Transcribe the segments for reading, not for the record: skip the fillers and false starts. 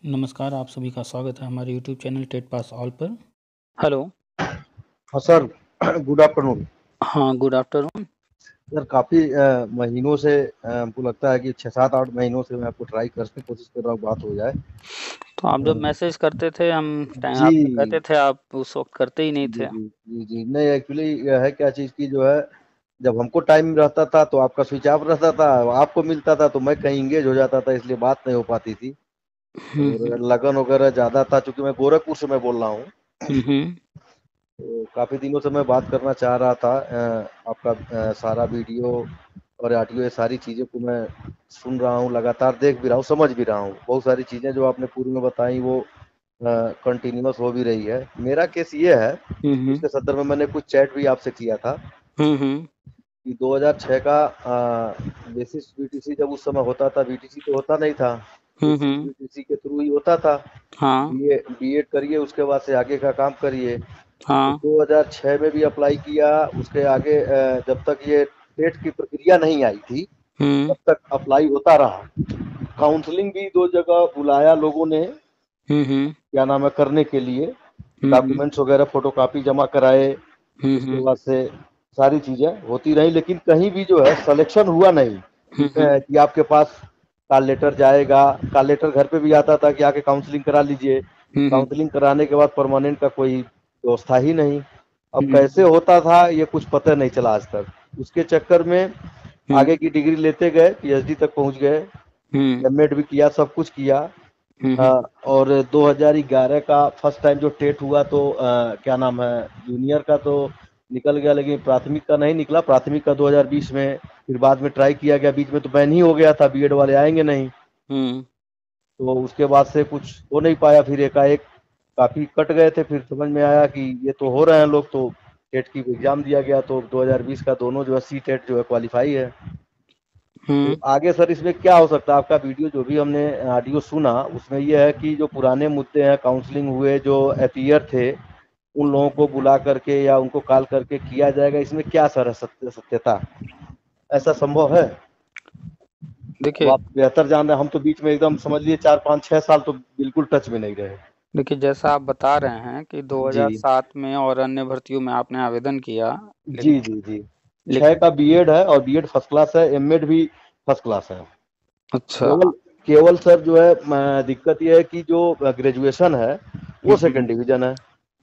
नमस्कार, आप सभी का स्वागत है हमारे YouTube channel TET pass all पर। हेलो। हाँ सर। Good afternoon. हाँ, गुड आफ्टरनून। सर काफ़ी महीनों से हमको लगता है कि 6-7-8 महीनों से मैं आपको ट्राई करने की कोशिश कर रहा हूँ, बात हो जाए। तो आप जब अ, मैसेज करते थे जी आप कहते थे, आप उस वक्त करते ही नहीं जी थे। जी जी जी नहीं, एक्चुअली यह है क्या चीज़ की जो है, जब हमको टाइम रहता था तो आपका स्विच ऑफ रहता था, आपको मिलता था तो मैं कहीं इंगेज हो जाता था, इसलिए बात नहीं हो पाती थी। और हम्म लगन वगैरह ज़्यादा था, चूँकि मैं गोरखपुर से मैं बोल रहा हूँ। हम्म तो काफ़ी दिनों से मैं बात करना चाह रहा था। आपका सारा वीडियो और ऑडियो, ये सारी चीज़ों को मैं सुन रहा हूँ, लगातार देख भी रहा हूँ, समझ भी रहा हूँ। बहुत सारी चीज़ें जो आपने पूर्व में बताई वो कंटिन्यूअस हो भी रही है। मेरा केस ये है, हम्म उसके संदर्भ में मैंने कुछ चैट भी आपसे किया था हम्म कि 2006 का बेसिस बीटीसी जब उस समय होता था, बीटीसी तो होता नहीं था, बेसिस हम्म। बीटीसी के थ्रू ही होता था। हाँ बीएड करिए, उसके बाद से आगे का काम करिए। तो हाँ। 2006 में भी अप्लाई किया, उसके आगे जब तक ये टेट की प्रक्रिया नहीं आई थी हम्म तब तक अप्लाई होता रहा। काउंसलिंग भी 2 जगह बुलाया लोगों ने, हम्म क्या नाम है, करने के लिए। हम्म डॉक्यूमेंट्स वगैरह फोटोकॉपी जमा कराए, उसके हम्म बाद से सारी चीज़ें होती रही, लेकिन कहीं भी जो है सिलेक्शन हुआ नहीं हम्म कि आपके पास कॉल लेटर जाएगा। कॉल लेटर घर पे भी आता था कि आके काउंसलिंग करा लीजिए। हम्म काउंसलिंग कराने के बाद परमानेंट का कोई व्यवस्था ही नहीं। अब कैसे हम्म होता था ये कुछ पता नहीं चला आज तक। उसके चक्कर में हम्म आगे की डिग्री लेते गए, पीएचडी तक पहुंच गए, हम्म एमएड भी किया, सब कुछ किया। हम्म और 2011 का फर्स्ट टाइम जो टेट हुआ तो क्या नाम है, जूनियर का तो निकल गया, लेकिन प्राथमिक का नहीं निकला। प्राथमिक का 2020 में फिर बाद में ट्राई किया गया, बीच में तो बैन ही हो गया था, बीएड वाले आएंगे नहीं। हम्म तो उसके बाद से कुछ हो नहीं पाया, फिर एकाएक काफ़ी कट गए थे। फिर समझ में आया कि ये तो हो रहे हैं लोग, तो टेट की एग्ज़ाम दिया गया, तो 2020 का दोनों जो है सी टेट जो है क्वालिफाई है। तो हम्म। आगे सर इसमें क्या हो सकता है? आपका वीडियो जो भी हमने ऑडियो सुना, उसमें ये है कि जो पुराने मुद्दे हैं, काउंसलिंग हुए, जो अपीयर थे, उन लोगों को बुला करके या उनको कॉल करके किया जाएगा। इसमें क्या सर है सत्यता? ऐसा संभव है? अब देखिए आप बेहतर जान रहे हैं, हम तो बीच में एकदम समझ लिए 4 5 6 साल तो बिल्कुल टच में नहीं रहे। देखिए, जैसा आप बता रहे हैं कि जी 2007 में और अन्य भर्तियों में आपने आवेदन किया, लेकिन जी जी जी। 6 लेकिन का बीएड है और बीएड फर्स्ट क्लास है, एमएड भी फर्स्ट क्लास है। अच्छा। केवल केवल सर जो है दिक्कत ये है कि जो ग्रेजुएशन है वो हम्म सेकंड डिवीजन है।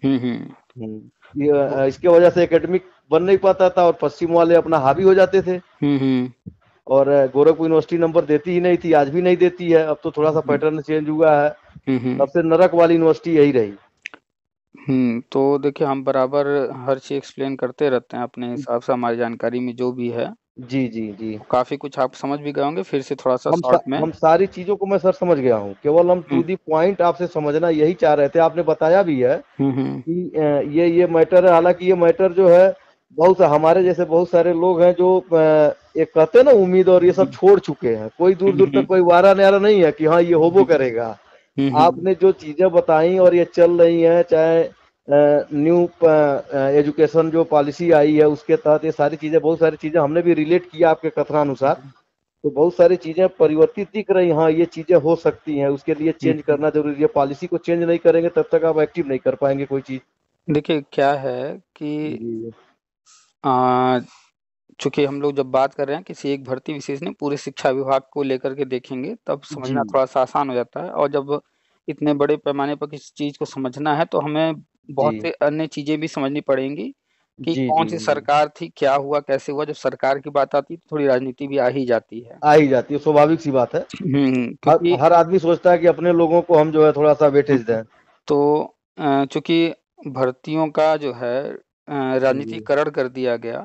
हम्म। ये तो इसके वजह से एकेडमिक बन नहीं पाता था और पश्चिम वाले अपना हावी हो जाते थे। हम्म और गोरखपुर यूनिवर्सिटी नंबर देती ही नहीं थी, आज भी नहीं देती है। अब तो थोड़ा सा हम्म पैटर्न चेंज हुआ है। हम्म सबसे नरक वाली यूनिवर्सिटी यही रही। तो देखिए, हम बराबर हर चीज एक्सप्लेन करते रहते हैं अपने हिसाब से, हमारी जानकारी में जो भी है। जी जी जी। तो काफी कुछ आप समझ भी गए होंगे, फिर से थोड़ा सा शॉर्ट में। हम सारी चीज़ों को मैं सर समझ गया हूँ, केवल हम टू हम्म दी पॉइंट आपसे समझना यही चाह रहे थे। आपने बताया भी है हम्म कि ये मैटर है। हालांकि ये मैटर जो है, बहुत सा हमारे जैसे बहुत सारे लोग हैं जो एक कहते हैं ना उम्मीद, और ये सब छोड़ चुके हैं। कोई दूर दूर तक कोई वारा न्यारा नहीं है कि हाँ ये होबो करेगा। हम्म आपने जो चीजें बताई और ये चल रही हैं, चाहे न्यू एजुकेशन जो पॉलिसी आई है उसके तहत ये सारी चीजें, बहुत सारी चीजें हमने भी रिलेट किया आपके कथनानुसार। तो बहुत सारी चीजें परिवर्तित दिख रही, हाँ ये चीजें हो सकती हैं। उसके लिए चेंज हम्म। करना जरूरी है। पॉलिसी को चेंज नहीं करेंगे तब तक आप एक्टिव नहीं कर पाएंगे कोई चीज। देखिए, क्या है कि जी आ, चूंकि हम लोग जब बात कर रहे हैं किसी एक भर्ती विशेष ने पूरे शिक्षा विभाग को लेकर के देखेंगे, तब जी समझना थोड़ा सा आसान हो जाता है। और जब इतने बड़े पैमाने पर किसी चीज को समझना है, तो हमें जी बहुत से अन्य चीजें भी समझनी पड़ेंगी कि जी कौन जी सी जी। सरकार थी, क्या हुआ, कैसे हुआ। जब सरकार की बात आती है तो थोड़ी राजनीति भी आ ही जाती है। आ ही जाती है, स्वाभाविक सी बात है। क्योंकि हर आदमी सोचता है कि अपने लोगों को हम जो है थोड़ा सा वेटेज हम्म, दें। तो चूंकि भर्तियों का जो है जी राजनीतिकरण कर दिया गया,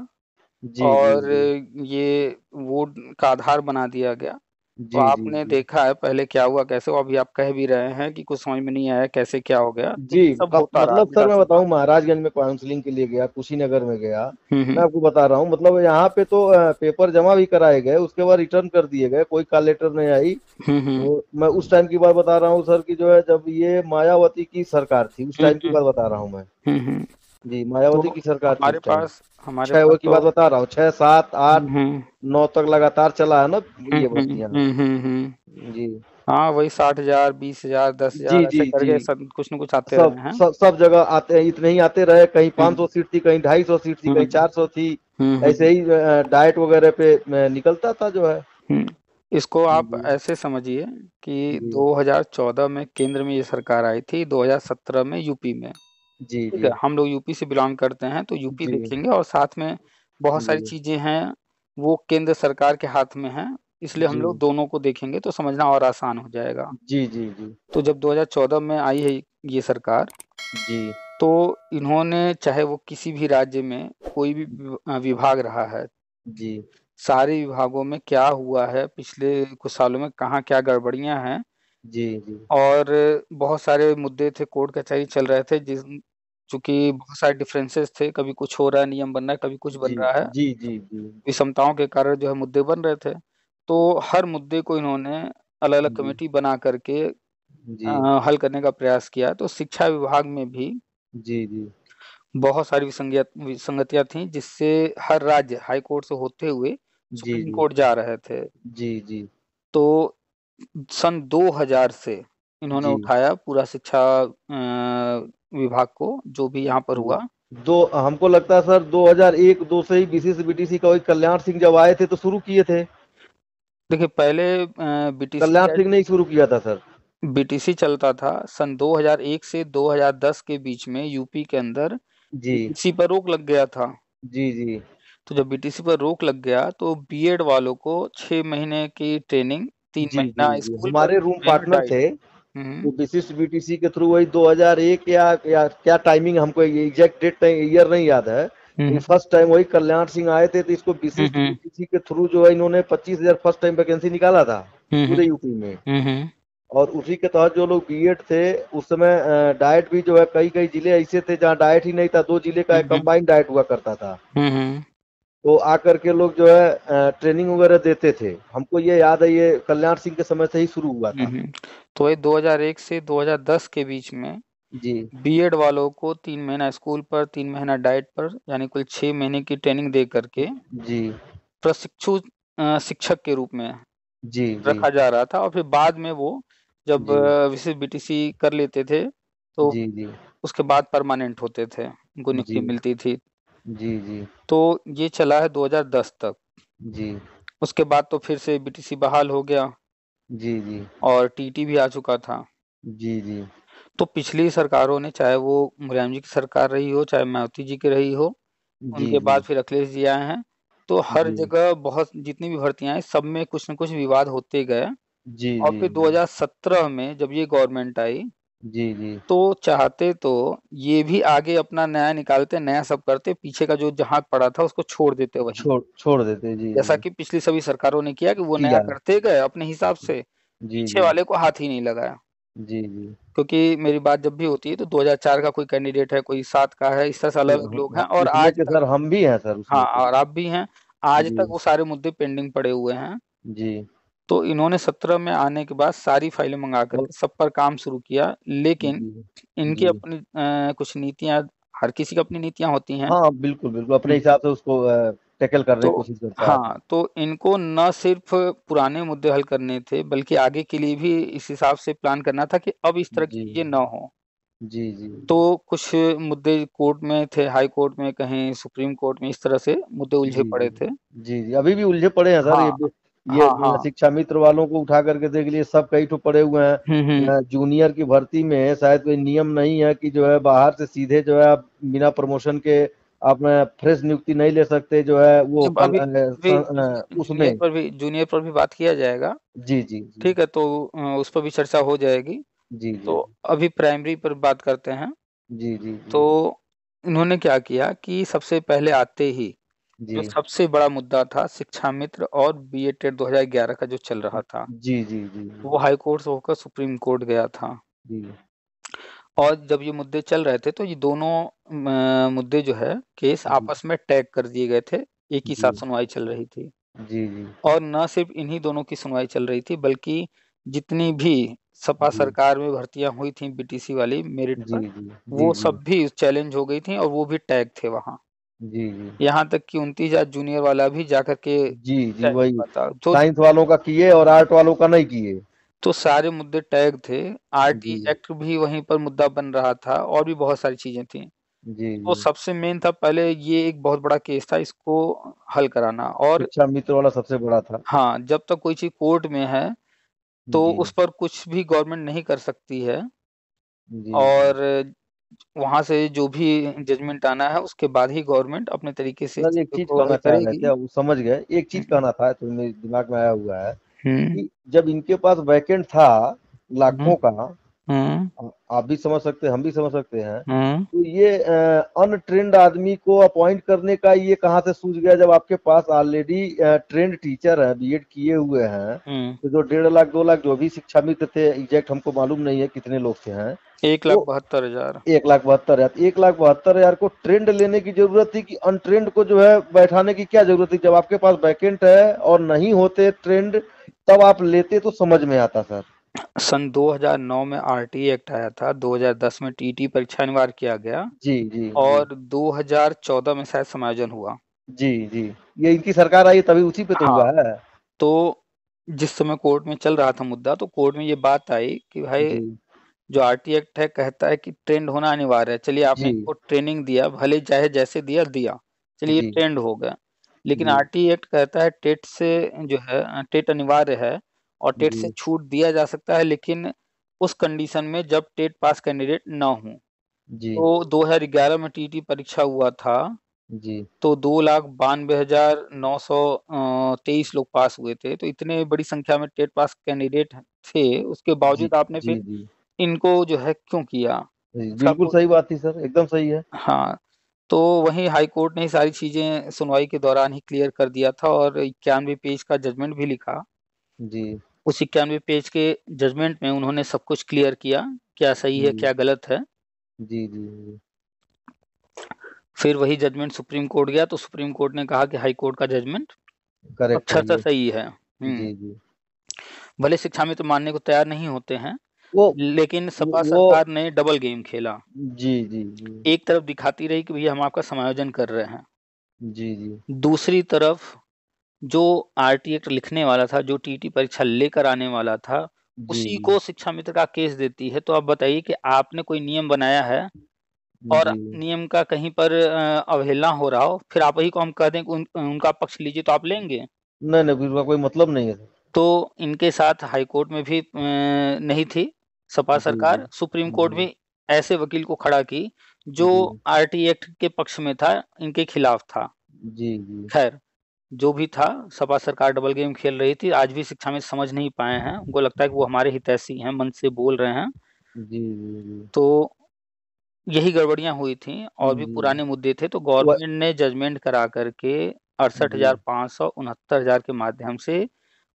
जी जी और जी ये वोट का आधार बना दिया गया। तो जी जी आपने जी देखा है पहले क्या हुआ, कैसे हुआ। अभी आप कह भी रहे हैं कि कुछ समझ में नहीं आया कैसे क्या हो गया, तो जी। ये सब होता रहा मतलब सर मैं विधानसभा बताऊं, महाराजगंज में काउंसलिंग के लिए गया, कुशीनगर में गया। मैं हम्म आपको बता रहा हूँ, मतलब यहाँ पे तो पेपर जमा भी कराए गए, उसके बाद रिटर्न कर दिए गए, कोई कॉल लेटर नहीं आई। हम्म तो मैं उस टाइम की बात बता रहा हूँ सर, की जो है जब ये मायावती की सरकार थी, उस टाइम की हम्म बात बता रहा हूँ मैं। हम्म। जी, तो मायावती की सरकार थी हमारे उस टाइम। पास हमारे छह पास वो की तो बात बता रहा हूँ, 6 7 8 हम्म 9 तक लगातार चला है ना ये भर्तियां। हम्म। जी। हाँ वही 60,000, 20,000, जी 10,000 जी ऐसे जी। करके सब कुछ न कुछ आते सब रहे हैं। सब जगह आते हैं, इतने ही आते रहे, कहीं हम्म 500 सीट थी, कहीं 250 सीट थी, कहीं हम्म 400 थी। ऐसे हम्म। ही डाइट वगैरह पे निकलता था जो है। इसको आप जी ऐसे समझिए कि जी 2014 में केंद्र में ये सरकार आई थी, 2017 में यूपी में। जी ठीक जी है, हम लोग यूपी से बिलोंग करते हैं तो यूपी जी देखेंगे, और साथ में बहुत सारी जी चीजें हैं वो केंद्र सरकार के हाथ में हैं, इसलिए हम जी लोग दोनों को देखेंगे तो समझना और आसान हो जाएगा। जी जी जी तो जब 2014 में आई है ये सरकार, जी तो इन्होंने चाहे वो किसी भी राज्य में कोई भी विभाग रहा है, जी सारे विभागों में क्या हुआ है पिछले कुछ सालों में, कहाँ क्या गड़बड़ियां हैं, जी जी और बहुत सारे मुद्दे थे, कोर्ट कचहरी चल रहे थे, जिस चूंकि बहुत सारे डिफरेंसेस थे, कभी कुछ हो रहा है, नियम बन रहा है, कभी कुछ बन जी रहा है, जी जी जी विषमताओं के कारण जो है मुद्दे बन रहे थे। तो हर मुद्दे को इन्होंने अलग अलग जी कमेटी बना करके जी हल करने का प्रयास किया। तो शिक्षा विभाग में भी जी जी बहुत सारी विसंगतियां थी, जिससे हर राज्य हाई कोर्ट से होते हुए जी सुप्रीम जी कोर्ट जा रहे थे। जी जी तो सन 2000 से इन्होंने जी उठाया पूरा शिक्षा विभाग को, जो भी यहाँ पर जी। हुआ। दो हमको लगता है सर 2001-2 से ही बीसीसी बीटीसी का वही कल्याण सिंह जब आए थे तो शुरू किए थे। देखिए पहले बीटीसी कल्याण सिंह ने ही शुरू किया था सर। बीटीसी चलता था सन 2001 से 2010 के बीच में, यूपी के अंदर जी बीटीसी पर रोक लग गया था। जी जी तो जब बीटीसी पर रोक लग गया तो बीएड वालों को 6 महीने की ट्रेनिंग, तीन जी जी महीना जी स्कूल पर, हमारे 3 रूम महीना पार्टनर डाइट। थे। हम्म वो विशिष्ट बीटीसी के थ्रू वही 2001 या क्या टाइमिंग, हमको एग्जैक्ट डेट ईयर नहीं याद है, लेकिन हम्म फर्स्ट टाइम वही कल्याण सिंह आए थे तो इसको विशिष्ट हम्म बीटीसी के थ्रू जो है इन्होंने 25,000 फर्स्ट टाइम वैकेंसी निकाला था हम्म पूरे यूपी में। हम्म और उसी के तहत जो लोग बीएड थे उस समय डाइट भी जो है कई कई जिले ऐसे थे जहाँ डाइट ही नहीं था, 2 जिले का एक हम्म कंबाइंड डाइट हुआ करता था। हम्म तो आकर के लोग जो है ट्रेनिंग वगैरह देते थे। हमको ये याद है, ये कल्याण सिंह के समय से ही शुरू हुआ था। तो ये 2001 से 2010 के बीच में जी बीएड वालों को 3 महीना स्कूल पर, 3 महीना डाइट पर, यानी कुल 6 महीने की ट्रेनिंग दे करके जी प्रशिक्षु शिक्षक के रूप में जी जी रखा जा रहा था। और फिर बाद में वो जब जी विशेष बीटीसी कर लेते थे तो जी जी उसके बाद परमानेंट होते थे, उनको जी नियुक्ति मिलती थी। जी जी तो ये चला है 2010 तक। जी उसके बाद तो फिर से बीटीसी बहाल हो गया जी जी और टीटी भी आ चुका था। जी जी तो पिछली सरकारों ने, चाहे वो मुलायम जी की सरकार रही हो, चाहे मायावती जी की रही हो, जी उनके जी बाद फिर अखिलेश जी आए हैं, तो हर जी जगह बहुत जितनी भी भर्तियां हैं सब में कुछ न कुछ विवाद होते गए। जी और जी फिर 2017 में जब ये गवर्नमेंट आई, जी जी तो चाहते तो ये भी आगे अपना नया निकालते, नया सब करते, पीछे का जो जहां पड़ा था उसको छोड़ देते वहीं, छोड़ देते। जी जैसा जी कि पिछली सभी सरकारों ने किया कि वो नया किया। करते गए अपने हिसाब से, जी पीछे जी वाले को हाथ ही नहीं लगाया। जी जी क्योंकि मेरी बात जब भी होती है तो 2004 का कोई कैंडिडेट है, कोई 7 का है, इस तरह से अलग अलग लोग हैं, और उसमें आज के तक, सर हम भी हैं सर हाँ उसमें के। और आप भी हैं, आज जी तक वो सारे मुद्दे पेंडिंग पड़े हुए हैं। जी तो इन्होंने 17 में आने के बाद सारी फाइलें मंगा और करके सब पर काम शुरू किया, लेकिन जी इनकी जी अपनी कुछ नीतियां, हर किसी की अपनी नीतियां होती हैं। हाँ बिल्कुल बिल्कुल अपने हम्म, हिसाब से उसको टैकल करने तो की कोशिश करता है आदमी। हाँ, तो इनको न सिर्फ पुराने मुद्दे हल करने थे, बल्कि आगे के लिए भी इस हिसाब से प्लान करना था कि अब इस तरह की जी चीजें न हो। जी जी तो कुछ मुद्दे कोर्ट में थे, हाई कोर्ट में, कहीं सुप्रीम कोर्ट में, इस तरह से मुद्दे उलझे जी पड़े जी थे। जी जी अभी भी उलझे पड़े हैं सर। हाँ ये हाँ हाँ। शिक्षा मित्र वालों को उठा करके देख लिए, सब कई ठो पड़े हुए हैं। हम्म। जूनियर की भर्ती में शायद कोई नियम नहीं है कि जो है बाहर से सीधे जो है आप बिना प्रमोशन के आप फ्रेश नियुक्ति नहीं ले सकते जो है वो जब अभी भी उसमें। जूनियर पर भी बात किया जाएगा। जी जी जी ठीक है, तो उस पर भी चर्चा हो जाएगी। जी जी तो अभी प्राइमरी पर बात करते हैं। जी जी तो जी इन्होंने क्या किया कि सबसे पहले आते ही जी जो सबसे बड़ा मुद्दा था शिक्षा मित्र और बीएड टेट 2011 का जो चल रहा था, जी जी जी वो हाई कोर्ट से होकर सुप्रीम कोर्ट गया था। जी और जब ये मुद्दे चल रहे थे तो ये दोनों मुद्दे जो है केस जी आपस में टैग कर दिए गए थे, एक ही साथ जी सुनवाई चल रही थी। जी जी और न सिर्फ इन्हीं दोनों की सुनवाई चल रही थी, बल्कि जितनी भी सपा जी सरकार में भर्तियां हुई थी बीटीसी वाली मेरिट जी पर, जी जी वो जी सब भी चैलेंज हो गई थी, और वो भी टैग थे वहां। जी जी यहाँ तक कि 29 जूनियर वाला भी जाकर के जी जी टैग वही हुआ था। तो साइंस वालों का किए और आर्ट वालों का नहीं किए। तो सारे मुद्दे टैग थे, आरटी जी, एक्ट भी वहीं पर मुद्दा बन रहा था और भी बहुत सारी चीजें थी। जी, तो जी। सबसे मेन था पहले ये एक बहुत बड़ा केस था, इसको हल कराना। और शिक्षा मित्र वाला सबसे बड़ा था। हाँ, जब तक कोई चीज कोर्ट में है तो जी, उस पर कुछ भी गवर्नमेंट नहीं कर सकती है। जी, जी। और वहां से जो भी जजमेंट आना है उसके बाद ही गवर्नमेंट अपने तरीके से इस सर एक चीज़ चीज़ को कहना हल चाह रहे करेगी। थे, अब समझ गए। एक चीज़ हम्म। कहना था तो मेरे दिमाग में आया हुआ है हम्म। कि जब इनके पास वैकेंट था हम्म। लाखों का, हम्म। आप भी समझ सकते हैं, हम भी समझ सकते हैं, हम्म। तो ये अनट्रेंड आदमी को अपॉइंट करने का ये कहाँ से सूझ गया जब आपके पास ऑलरेडी ट्रेंड टीचर हैं, बीएड किए हुए हैं। हम्म। तो जो 1.5 लाख 2 लाख जो भी शिक्षा मित्र थे, एग्जैक्ट हमको मालूम नहीं है कितने लोग थे हैं, एक लाख तो बहत्तर हजार 1,72,000, 1,72,000 को ट्रेंड लेने की जरूरत थी कि अनट्रेंड को जो है बैठाने की क्या जरूरत थी? जब आपके पास वैकेंट है और नहीं होते ट्रेंड, तब आप लेते तो समझ में आता सर। सन 2009 में आरटी एक्ट आया था, 2010 में टीटी परीक्षा अनिवार्य किया गया जी, जी, जी। और 2014 में शायद समायोजन हुआ। जी, जी। ये इनकी सरकार आई तभी उसी पे तो हाँ, हुआ है। तो जिस समय कोर्ट में चल रहा था मुद्दा, तो कोर्ट में ये बात आई कि भाई जी, जो आरटी एक्ट है कहता है कि ट्रेंड होना अनिवार्य है। चलिए आपने जी, इनको ट्रेनिंग दिया, भले चाहे जैसे दिया दिया, चलिए ये जी, ट्रेंड हो गया। लेकिन जी, आरटी एक्ट कहता है टेट से जो है टेट अनिवार्य है और टेट से जी, छूट दिया जा सकता है, लेकिन उस कंडीशन में जब टेट पास कैंडिडेट ना हो। जी, तो 2011 में टीटी परीक्षा हुआ था, जी, तो 2,92,923 लोग पास हुए थे। तो इतने बड़ी संख्या में टेट पास कैंडिडेट थे, उसके जी, बावजूद आपने जी, फिर जी। इनको जो है क्यों किया? जी, इसका बिल्कुल कोई सही बात थी सर, एकदम सही है। हाँ, तो वहीं हाई कोर्ट ने ये सारी चीजें सुनवाई के दौरान ही क्लियर कर दिया था और 91 पेज का जजमेंट भी लिखा। जी, उस 91 पेज के जजमेंट में उन्होंने सब कुछ क्लियर किया, क्या सही है जी, क्या गलत है। जी, जी, जी। फिर वही जजमेंट सुप्रीम कोर्ट गया, तो सुप्रीम कोर्ट ने कहा कि हाई कोर्ट का जजमेंट करेक्ट है अक्षरशः ये। सही है। जी, जी। भले शिक्षा मित्र मानने को तैयार नहीं होते हैं, वो लेकिन सपा वो सरकार ने डबल गेम खेला। जी, जी, जी। एक तरफ दिखाती रही कि भैया हम आपका समायोजन कर रहे हैं, जी, जी। दूसरी तरफ जो आरटी एक्ट लिखने वाला था, जो टीटी परीक्षा लेकर आने वाला था, जी, उसी जी। को शिक्षा मित्र का केस देती है। तो आप बताइए कि आपने कोई नियम बनाया है और जी। नियम का कहीं पर अवहेलना हो रहा हो, फिर आप वही को हम कह दें कि उनका पक्ष लीजिए, तो आप लेंगे? नहीं, नहीं, उसका कोई मतलब नहीं है सर। तो इनके साथ हाई कोर्ट में भी नहीं थी सपा जी, जी। सरकार, सुप्रीम कोर्ट जी, भी ऐसे वकील को खड़ा की जो जी, आरटी एक्ट के पक्ष में था, इनके खिलाफ था। जी, जी। खैर, जो भी था, सपा सरकार डबल गेम खेल रही थी। आज भी शिक्षा में समझ नहीं पाए हैं, उनको लगता है कि वो हमारे हितैषी हैं, मन से बोल रहे हैं। जी, जी, जी। तो यही गड़बड़ियां हुई थी और भी जी। पुराने मुद्दे थे, तो व गवर्नमेंट ने जजमेंट करा करके जी। 68,500 69,000 के माध्यम से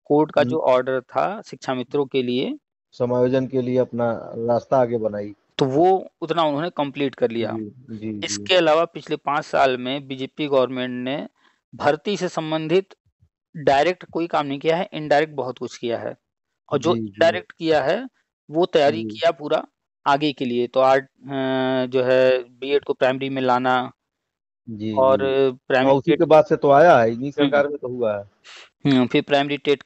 कोर्ट का हुँ, जो ऑर्डर था शिक्षा मित्रों के लिए, समायोजन के लिए अपना रास्ता आगे बनाई। तो वो उतना उन्होंने कंप्लीट कर लिया। जी, जी, जी। इसके अलावा पिछले 5 साल में बीजेपी गवर्नमेंट ने भर्ती से संबंधित डायरेक्ट कोई काम नहीं किया है, इनडायरेक्ट बहुत कुछ किया है। और जो जी, जी, इनडायरेक्ट किया है वो तैयारी जी, किया पूरा आगे के लिए। तो जो है बीएड को प्राइमरी में लाना जी, और जी। हाँ, प्राइमरी उसी टेट के बाद से तो आया है, इन्हीं हम्म सरकार में तो हुआ है। फिर प्राइमरी टेट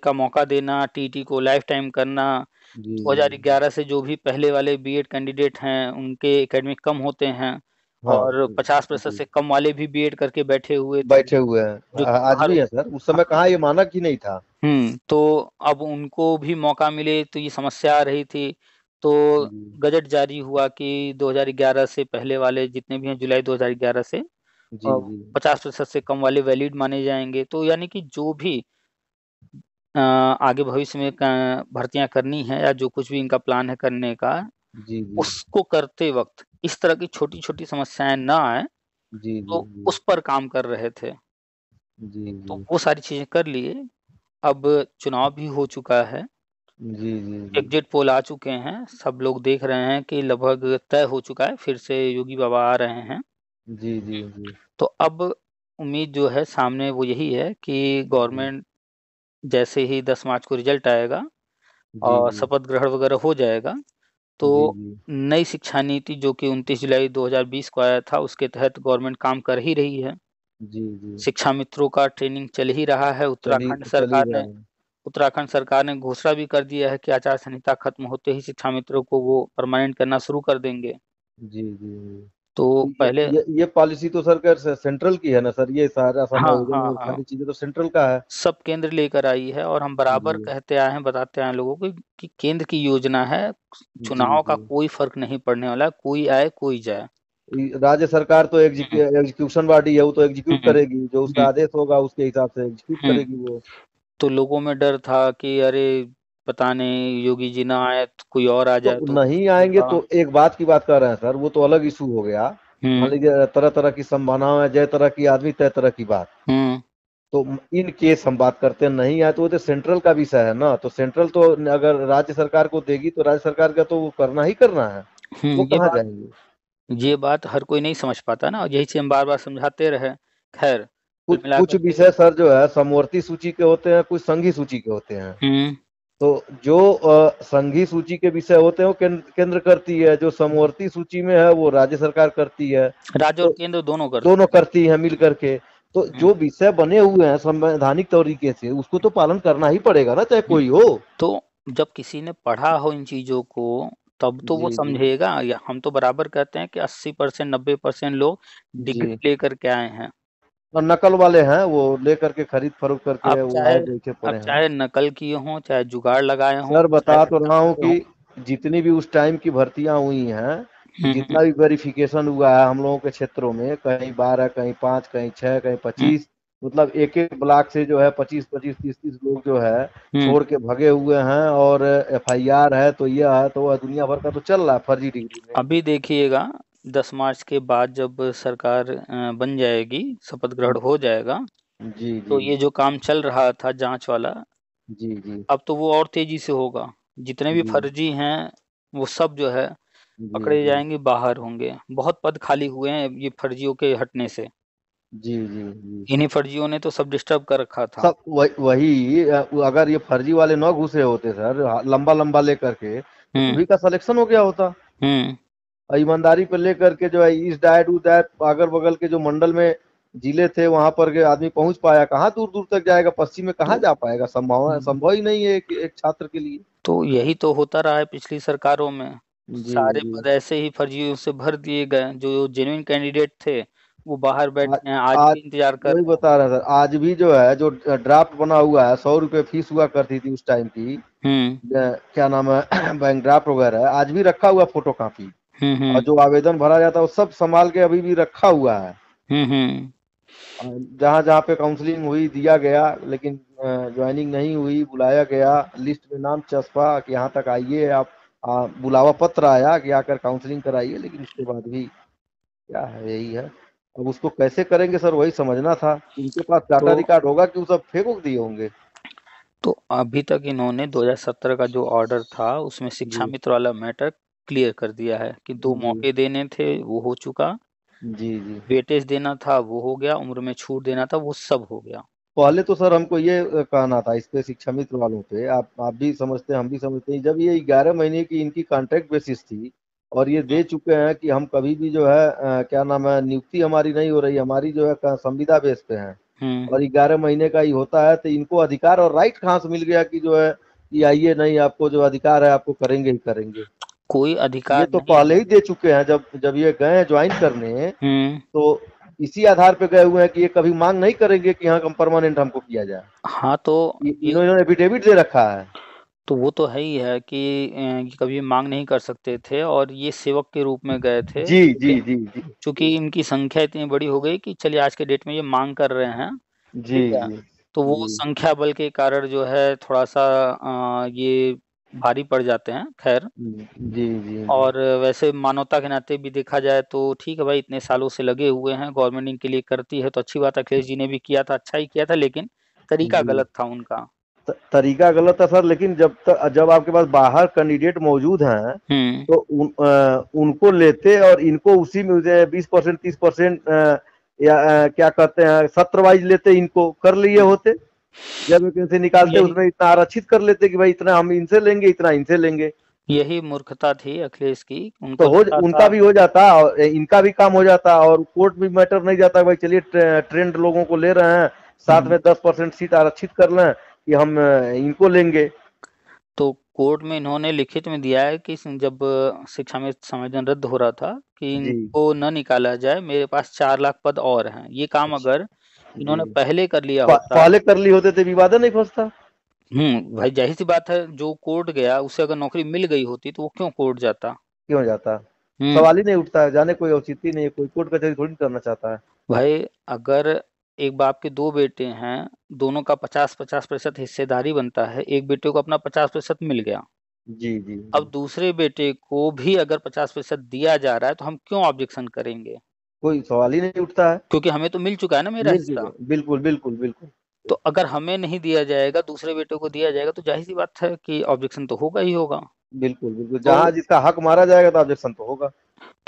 का मौका देना, टीटी को लाइफ टाइम करना। जी, जी। 2011 से जो भी पहले वाले बीएड कैंडिडेट हैं उनके एकेडमिक कम होते हैं हाँ, और 50% जी। से कम वाले भी बीएड करके बैठे हुए थे, बैठे हुए हैं। जो कि आज बाहर। भी है सर, उस समय कहाँ ये मानक ही नहीं था। तो अब उनको भी मौका मिले, तो ये समस्या आ रही थी। तो जी, गजट जारी हुआ कि 2011 से पहले वाले जितने भी हैं, जुलाई 2011 से जी, जी। 50% से कम वाले वैलिड माने जाएंगे। तो यानी कि जो भी आगे भविष्य में भर्तियां करनी है या जो कुछ भी इनका प्लान है करने का, जी, जी। उसको करते वक्त इस तरह की छोटी छोटी समस्याएं ना आए, जी, जी, तो जी। उस पर काम कर रहे थे। जी, तो जी। वो सारी चीजें कर लिए। अब चुनाव भी हो चुका है, जी, जी, जी। एग्जिट पोल आ चुके हैं, सब लोग देख रहे हैं कि लगभग तय हो चुका है, फिर से योगी बाबा आ रहे हैं। जी, जी, जी। तो अब उम्मीद जो है सामने वो यही है कि जी। गवर्नमेंट जैसे ही 10 मार्च को रिजल्ट आएगा जी, और जी। शपथ ग्रहण वगैरह हो जाएगा, तो जी, जी। नई शिक्षा नीति जो कि 29 जुलाई 2020 को आया था, उसके तहत गवर्नमेंट काम कर ही रही है। जी, जी। शिक्षा मित्रों का ट्रेनिंग चल ही रहा है, उत्तराखंड चल ही सरकार रहा ने है। उत्तराखंड सरकार ने घोषणा भी कर दिया है कि आचार संहिता खत्म होते ही शिक्षा मित्रों को वो परमानेंट करना शुरू कर देंगे। जी जी। तो तो पहले ये पॉलिसी तो सर सेंट्रल की है ना सर, ये सारा हाँ समायोजन हाँ और हाँ, सारी चीजें तो सेंट्रल का है। सब केंद्र लेकर आई है, और हम बराबर जी कहते आए हैं, बताते आए हैं लोगों को कि केंद्र की योजना है, जी चुनाव का जी। कोई फर्क नहीं पड़ने वाला, कोई आए कोई जाए। राज्य सरकार तो हम्म एग्जीक्यूशन बॉडी है, वो तो एग्जीक्यूट हम्म करेगी, जो उसका हम्म आदेश होगा उसके हिसाब से एग्जीक्यूट हम्म। करेगी वो। तो लोगों में डर था कि अरे पता नहीं योगी जी ना आए तो कोई और आ जाए तो तो नहीं आएंगे होगा। तो एक बात की बात कर रहे हैं सर, वो तो अलग इशू हो गया। मान हम्म लीजिए तरह तरह की संभावनाएं है, जय तरह की आदमी तय तरह की बात। हम्म तो इन केस हम बात करते हैं नहीं आए तो वो तो सेंट्रल का विषय है ना, तो सेंट्रल तो अगर राज्य सरकार को देगी तो राज्य सरकार का तो वो करना ही करना है। वो ये कहाँ बात, जाएंगे? ये बात हर कोई नहीं समझ पाता ना, और यही चीज हम बार बार समझाते रहे। खैर कुल कुछ कुछ मिलाकर के विषय सर जो है समवर्ती सूची के होते हैं, कुछ संघी सूची के होते हैं। हम्म, तो जो संघी सूची के विषय होते हैं वो केंद्र करती है, जो समवर्ती सूची में है वो राज्य सरकार करती है। राज्य और तो केंद्र दोनों दोनों करते हैं। करती है मिल करके। तो हम्म जो विषय बने हुए हैं संवैधानिक तरीके से उसको तो पालन करना ही पड़ेगा ना, चाहे हम्म। कोई हो। तो जब किसी ने पढ़ा हो इन चीजों को तब तो वो जी जी समझेगा, या हम तो बराबर कहते हैं कि 80% 90% लोग डिग्री जी। लेकर के आए हैं। और नकल वाले हैं, वो लेकर के खरीद फरोख्त करके अब वो चाहे आए बैठे अब पड़े हैं। चाहे नकल किए हों, चाहे जुगाड़ लगाए हों, सर चाहे बता तो एकदम रहा हूँ खरे कि हों। जितनी भी उस टाइम की भर्तियां हुई हैं, हम्म। जितना भी वेरिफिकेशन हुआ है हम लोगों के क्षेत्रों में, कहीं 12, कहीं 5, कहीं 6, कहीं हम्म 25, मतलब एक एक ब्लॉक से जो है 25-25, 30-30 लोग जो है हम्म। छोड़ के भगे हुए हैं, और एफआईआर है तो यह है तो वह दुनिया भर का तो चल रहा है फर्जी डिग्री में। अभी देखिएगा 10 मार्च के बाद जब सरकार बन जाएगी, शपथ ग्रहण हो जाएगा, जी तो जी ये जो काम चल रहा था जांच वाला, जी जी अब तो वो और तेजी से होगा। जितने भी जी फर्जी हैं वो सब जो है जी पकड़े जी जाएंगे, बाहर होंगे। बहुत पद खाली हुए हैं ये फर्जियों के हटने से। जी जी जी। इन्हीं फर्जियों ने तो सब डिस्टर्ब कर रखा था। सब वही अगर ये फर्जी वाले न घुसे होते सर लंबा लंबा लेकर के, तो हम्म सभी का सिलेक्शन हो गया होता। हम्म। और ईमानदारी पे लेकर के जो है इस डायट उस डायट अगल बगल के जो मंडल में जिले थे वहां पर के आदमी पहुंच पाया, कहाँ दूर दूर तक जाएगा, पश्चिम में कहाँ तो जा पाएगा, संभावना हम्म, संभव ही नहीं है एक छात्र के लिए। तो यही तो होता रहा है पिछली सरकारों में। जी सारे जी। पद ऐसे ही फर्जियों से भर दिए गए, जो जेन्युइन कैंडिडेट थे वो बाहर आज बैठे हैं, आज आज भी इंतजार कर वही रहे हैं। बता रहा सर, आज भी जो है जो ड्राफ्ट बना हुआ है, 100 रुपये फीस हुआ करती थी उस टाइम की, हम्म क्या नाम है बैंक ड्राफ्ट वगैरह है, आज भी रखा हुआ फोटो कॉपी। और हम्म जो आवेदन भरा जाता है वो सब संभाल के अभी भी रखा हुआ है। हम्म। जहाँ जहाँ पे काउंसलिंग हुई दिया गया, लेकिन ज्वाइनिंग नहीं हुई, बुलाया गया, लिस्ट में नाम चस्पा कि यहाँ तक आइए आप, बुलावा पत्र आया कि आकर काउंसलिंग कराइए, लेकिन उसके बाद भी क्या है, यही है। अब उसको कैसे करेंगे सर, वही समझना था। उनके पास तो डाटा रिकॉर्ड होगा कि वो सब फेंक उक दिए होंगे। तो अभी तक इन्होंने 2017 का जो ऑर्डर था उसमें शिक्षा जी मित्र वाला मैटर क्लियर कर दिया है कि 2 जी मौके देने थे वो हो चुका, जी जी। वेटेज देना था वो हो गया, उम्र में छूट देना था वो सब हो गया। पहले तो सर हमको ये कहना था इस पे, शिक्षा मित्र वालों पे, आप भी समझते हैं हम भी समझते हैं, जब ये 11 महीने की इनकी कॉन्ट्रैक्ट बेसिस थी और ये दे चुके हैं कि हम कभी भी जो है क्या नाम है, नियुक्ति हमारी नहीं हो रही, हमारी जो है संविदा बेस पे है, हम्म। और 11 महीने का ही होता है, तो इनको अधिकार और राइट कहाँ से मिल गया कि जो है कि आइए, नहीं आपको जो अधिकार है आपको करेंगे ही करेंगे। कोई ये अधिकार तो नहीं पहले है। ही दे चुके हैं, जब जब ये गए ज्वाइन करने, हम्म। तो इसी आधार पे गए हुए हैं कि ये कभी मांग नहीं करेंगे कि हाँ परमानेंट हमको किया जाए। हाँ तो ये, इन्होंने एफिडेविट दे रखा है। तो वो तो है ही है कि ये कभी मांग नहीं कर सकते थे, और ये सेवक के रूप में गए थे, जी जी लेकिन जी जी चूंकि इनकी संख्या इतनी बड़ी हो गई कि चलिए आज के डेट में ये मांग कर रहे हैं, जी ठीक है, जी तो वो जी संख्या बल के कारण जो है थोड़ा सा ये भारी पड़ जाते हैं। खैर, जी जी जी और वैसे मानवता के नाते भी देखा जाए तो ठीक है भाई, इतने सालों से लगे हुए हैं, गवर्नमेंट इनके लिए करती है तो अच्छी बात है। अखिलेश जी ने भी किया था, अच्छा ही किया था, लेकिन तरीका जी। गलत था उनका। तरीका गलत है सर, लेकिन जब आपके पास बाहर कैंडिडेट मौजूद हैं, हम्म। तो उनको लेते और इनको उसी में 20%, 30%, या क्या कहते हैं सत्र वाइज लेते, इनको कर लिए होते, जब वैकेंसी निकालते यही उसमें इतना आरक्षित कर लेते कि भाई इतना हम इनसे लेंगे, इतना इनसे लेंगे। यही मूर्खता थी अखिलेश की, तो उनको हो लगता था। उनका भी हो जाता और इनका भी काम हो जाता, और कोर्ट भी मैटर नहीं जाता भाई, चलिए ट्रेंड लोगों को ले रहे हैं, साथ हम्म में 10% सीट आरक्षित कर लें, कि हम इनको लेंगे। तो कोर्ट में इन्होंने लिखित में दिया है कि जब शिक्षा में समायोजन रद्द हो रहा था कि जी। इनको न निकाला जाए, मेरे पास 4 लाख पद और हैं। ये काम अच्छा। अगर जी। इन्होंने पहले कर लिया होता। पहले कर ली होते तो विवाद नहीं फंसता। भाई जाहिर सी बात है, जो कोर्ट गया उसे अगर नौकरी मिल गई होती तो वो क्यों कोर्ट जाता। क्यों जाता? हम्म सवाल ही नहीं उठता है, जाने कोई औचित्य नहीं है, कोई कोर्ट कचहरी थोड़ी करना चाहता है। भाई अगर एक बाप के 2 बेटे हैं, दोनों का 50-50% हिस्सेदारी बनता है, एक बेटे को अपना 50% मिल गया। जी जी अब जी। दूसरे बेटे को भी अगर 50% दिया जा रहा है तो हम क्यों ऑब्जेक्शन करेंगे। कोई सवाल ही नहीं उठता है। क्योंकि हमें तो मिल चुका है ना मेरा मिल चुका हिस्सा। है। बिल्कुल बिल्कुल बिल्कुल। तो अगर हमें नहीं दिया जाएगा, दूसरे बेटे को दिया जाएगा, तो जाहिर सी बात है कि ऑब्जेक्शन तो होगा ही होगा। बिल्कुल बिल्कुल, तो जहाँ जिसका हक मारा जाएगा तो ऑब्जेक्शन तो होगा।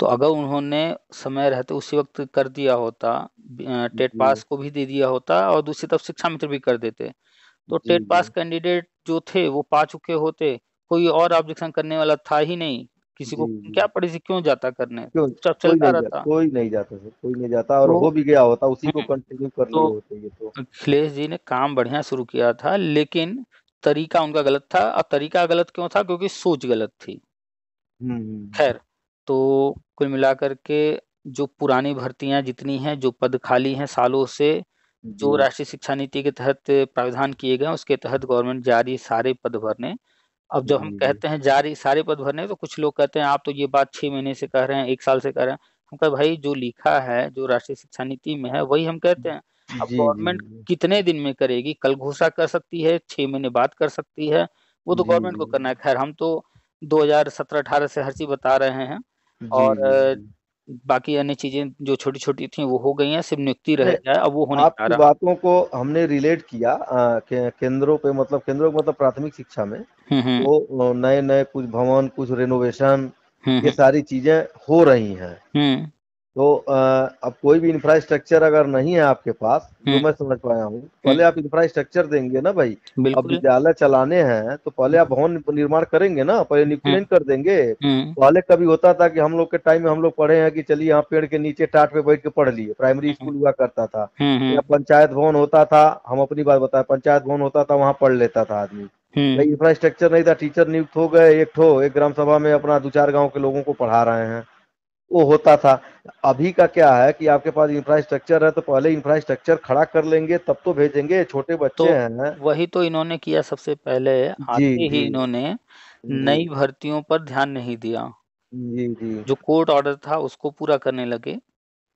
तो अगर उन्होंने समय रहते उसी वक्त कर दिया होता, टेट जी पास को भी दे दिया होता और दूसरी तरफ शिक्षा मित्र भी कर देते, तो जी टेट जी पास कैंडिडेट जो थे वो पा चुके होते, कोई और ऑब्जेक्शन करने वाला था ही नहीं। किसी को जी जी। क्या पड़ी थी, क्यों जाता करने, क्यों? चुपचाप चलता रहता। कोई नहीं जाता सर, कोई नहीं जाता, और तो हो भी गया होता उसी को हम्म, कंटिन्यू कर लिए तो होते ये तो। अखिलेश जी ने काम बढ़िया शुरू किया था, लेकिन तरीका उनका गलत था। और तरीका गलत क्यों था, क्योंकि सोच गलत थी। हम्म। खैर, तो कुल मिलाकर के जो पुरानी भर्तियां जितनी हैं, जो पद खाली हैं सालों से, जो जी राष्ट्रीय शिक्षा नीति के तहत प्रावधान किए गए हैं, उसके तहत गवर्नमेंट जारी सारे पद भरने। अब जब हम जी जी कहते हैं जारी सारे पद भरने, तो कुछ लोग कहते हैं आप तो ये बात 6 महीने से कह रहे हैं, 1 साल से कह रहे हैं। हम कहे भाई जो लिखा है, जो राष्ट्रीय शिक्षा नीति में है, वही हम कहते हैं। अब जी जी गवर्नमेंट कितने दिन में करेगी, कल घोषणा कर सकती है, 6 महीने बाद कर सकती है, वो तो जी गवर्नमेंट को करना है। खैर, हम तो 2017-18 से हर चीज बता रहे हैं। जी और जी जी। बाकी अन्य चीजें जो छोटी छोटी थी वो हो गई हैं, सिर्फ नियुक्ति रह नहीं, गया है, अब वो होने जा आपकी रहा। बातों को हमने रिलेट किया केंद्रों पे, मतलब केंद्रों मतलब प्राथमिक शिक्षा में हम्म तो नए नए कुछ भवन, कुछ रेनोवेशन, ये हम्म सारी चीजें हो रही हैं। हम्म तो अब कोई भी इंफ्रास्ट्रक्चर अगर नहीं है आपके पास, जो हम्म मैं समझ पाया हूँ, पहले हम्म, आप इंफ्रास्ट्रक्चर देंगे ना भाई। अब बिल्कुल। विद्यालय चलाने हैं तो पहले आप भवन निर्माण करेंगे ना, पहले नियुक्ति हम्म नहीं कर देंगे। हम्म पहले कभी होता था कि हम लोग के टाइम में हम लोग पढ़े हैं कि चलिए यहाँ पेड़ के नीचे टाट पे बैठ के पढ़ लिए, प्राइमरी हम्म स्कूल हुआ करता था। या हम्म पंचायत भवन होता था, हम अपनी बात बताएं, पंचायत भवन होता था, वहाँ पढ़ लेता था आदमी। भाई हम्म इंफ्रास्ट्रक्चर नहीं था, टीचर नियुक्त हो गए, एक ग्राम सभा में अपना 2-4 गांव के लोगों को पढ़ा रहे हैं, वो होता था। अभी का क्या है कि आपके पास इंफ्रास्ट्रक्चर है तो पहले इंफ्रास्ट्रक्चर खड़ा कर लेंगे तब तो भेजेंगे, छोटे तो बच्चे हैं। वही तो इन्होंने किया सबसे पहले। जी आते जी ही इन्होंने जी नई भर्तियों पर ध्यान नहीं दिया। जी जी जो कोर्ट ऑर्डर था उसको पूरा करने लगे,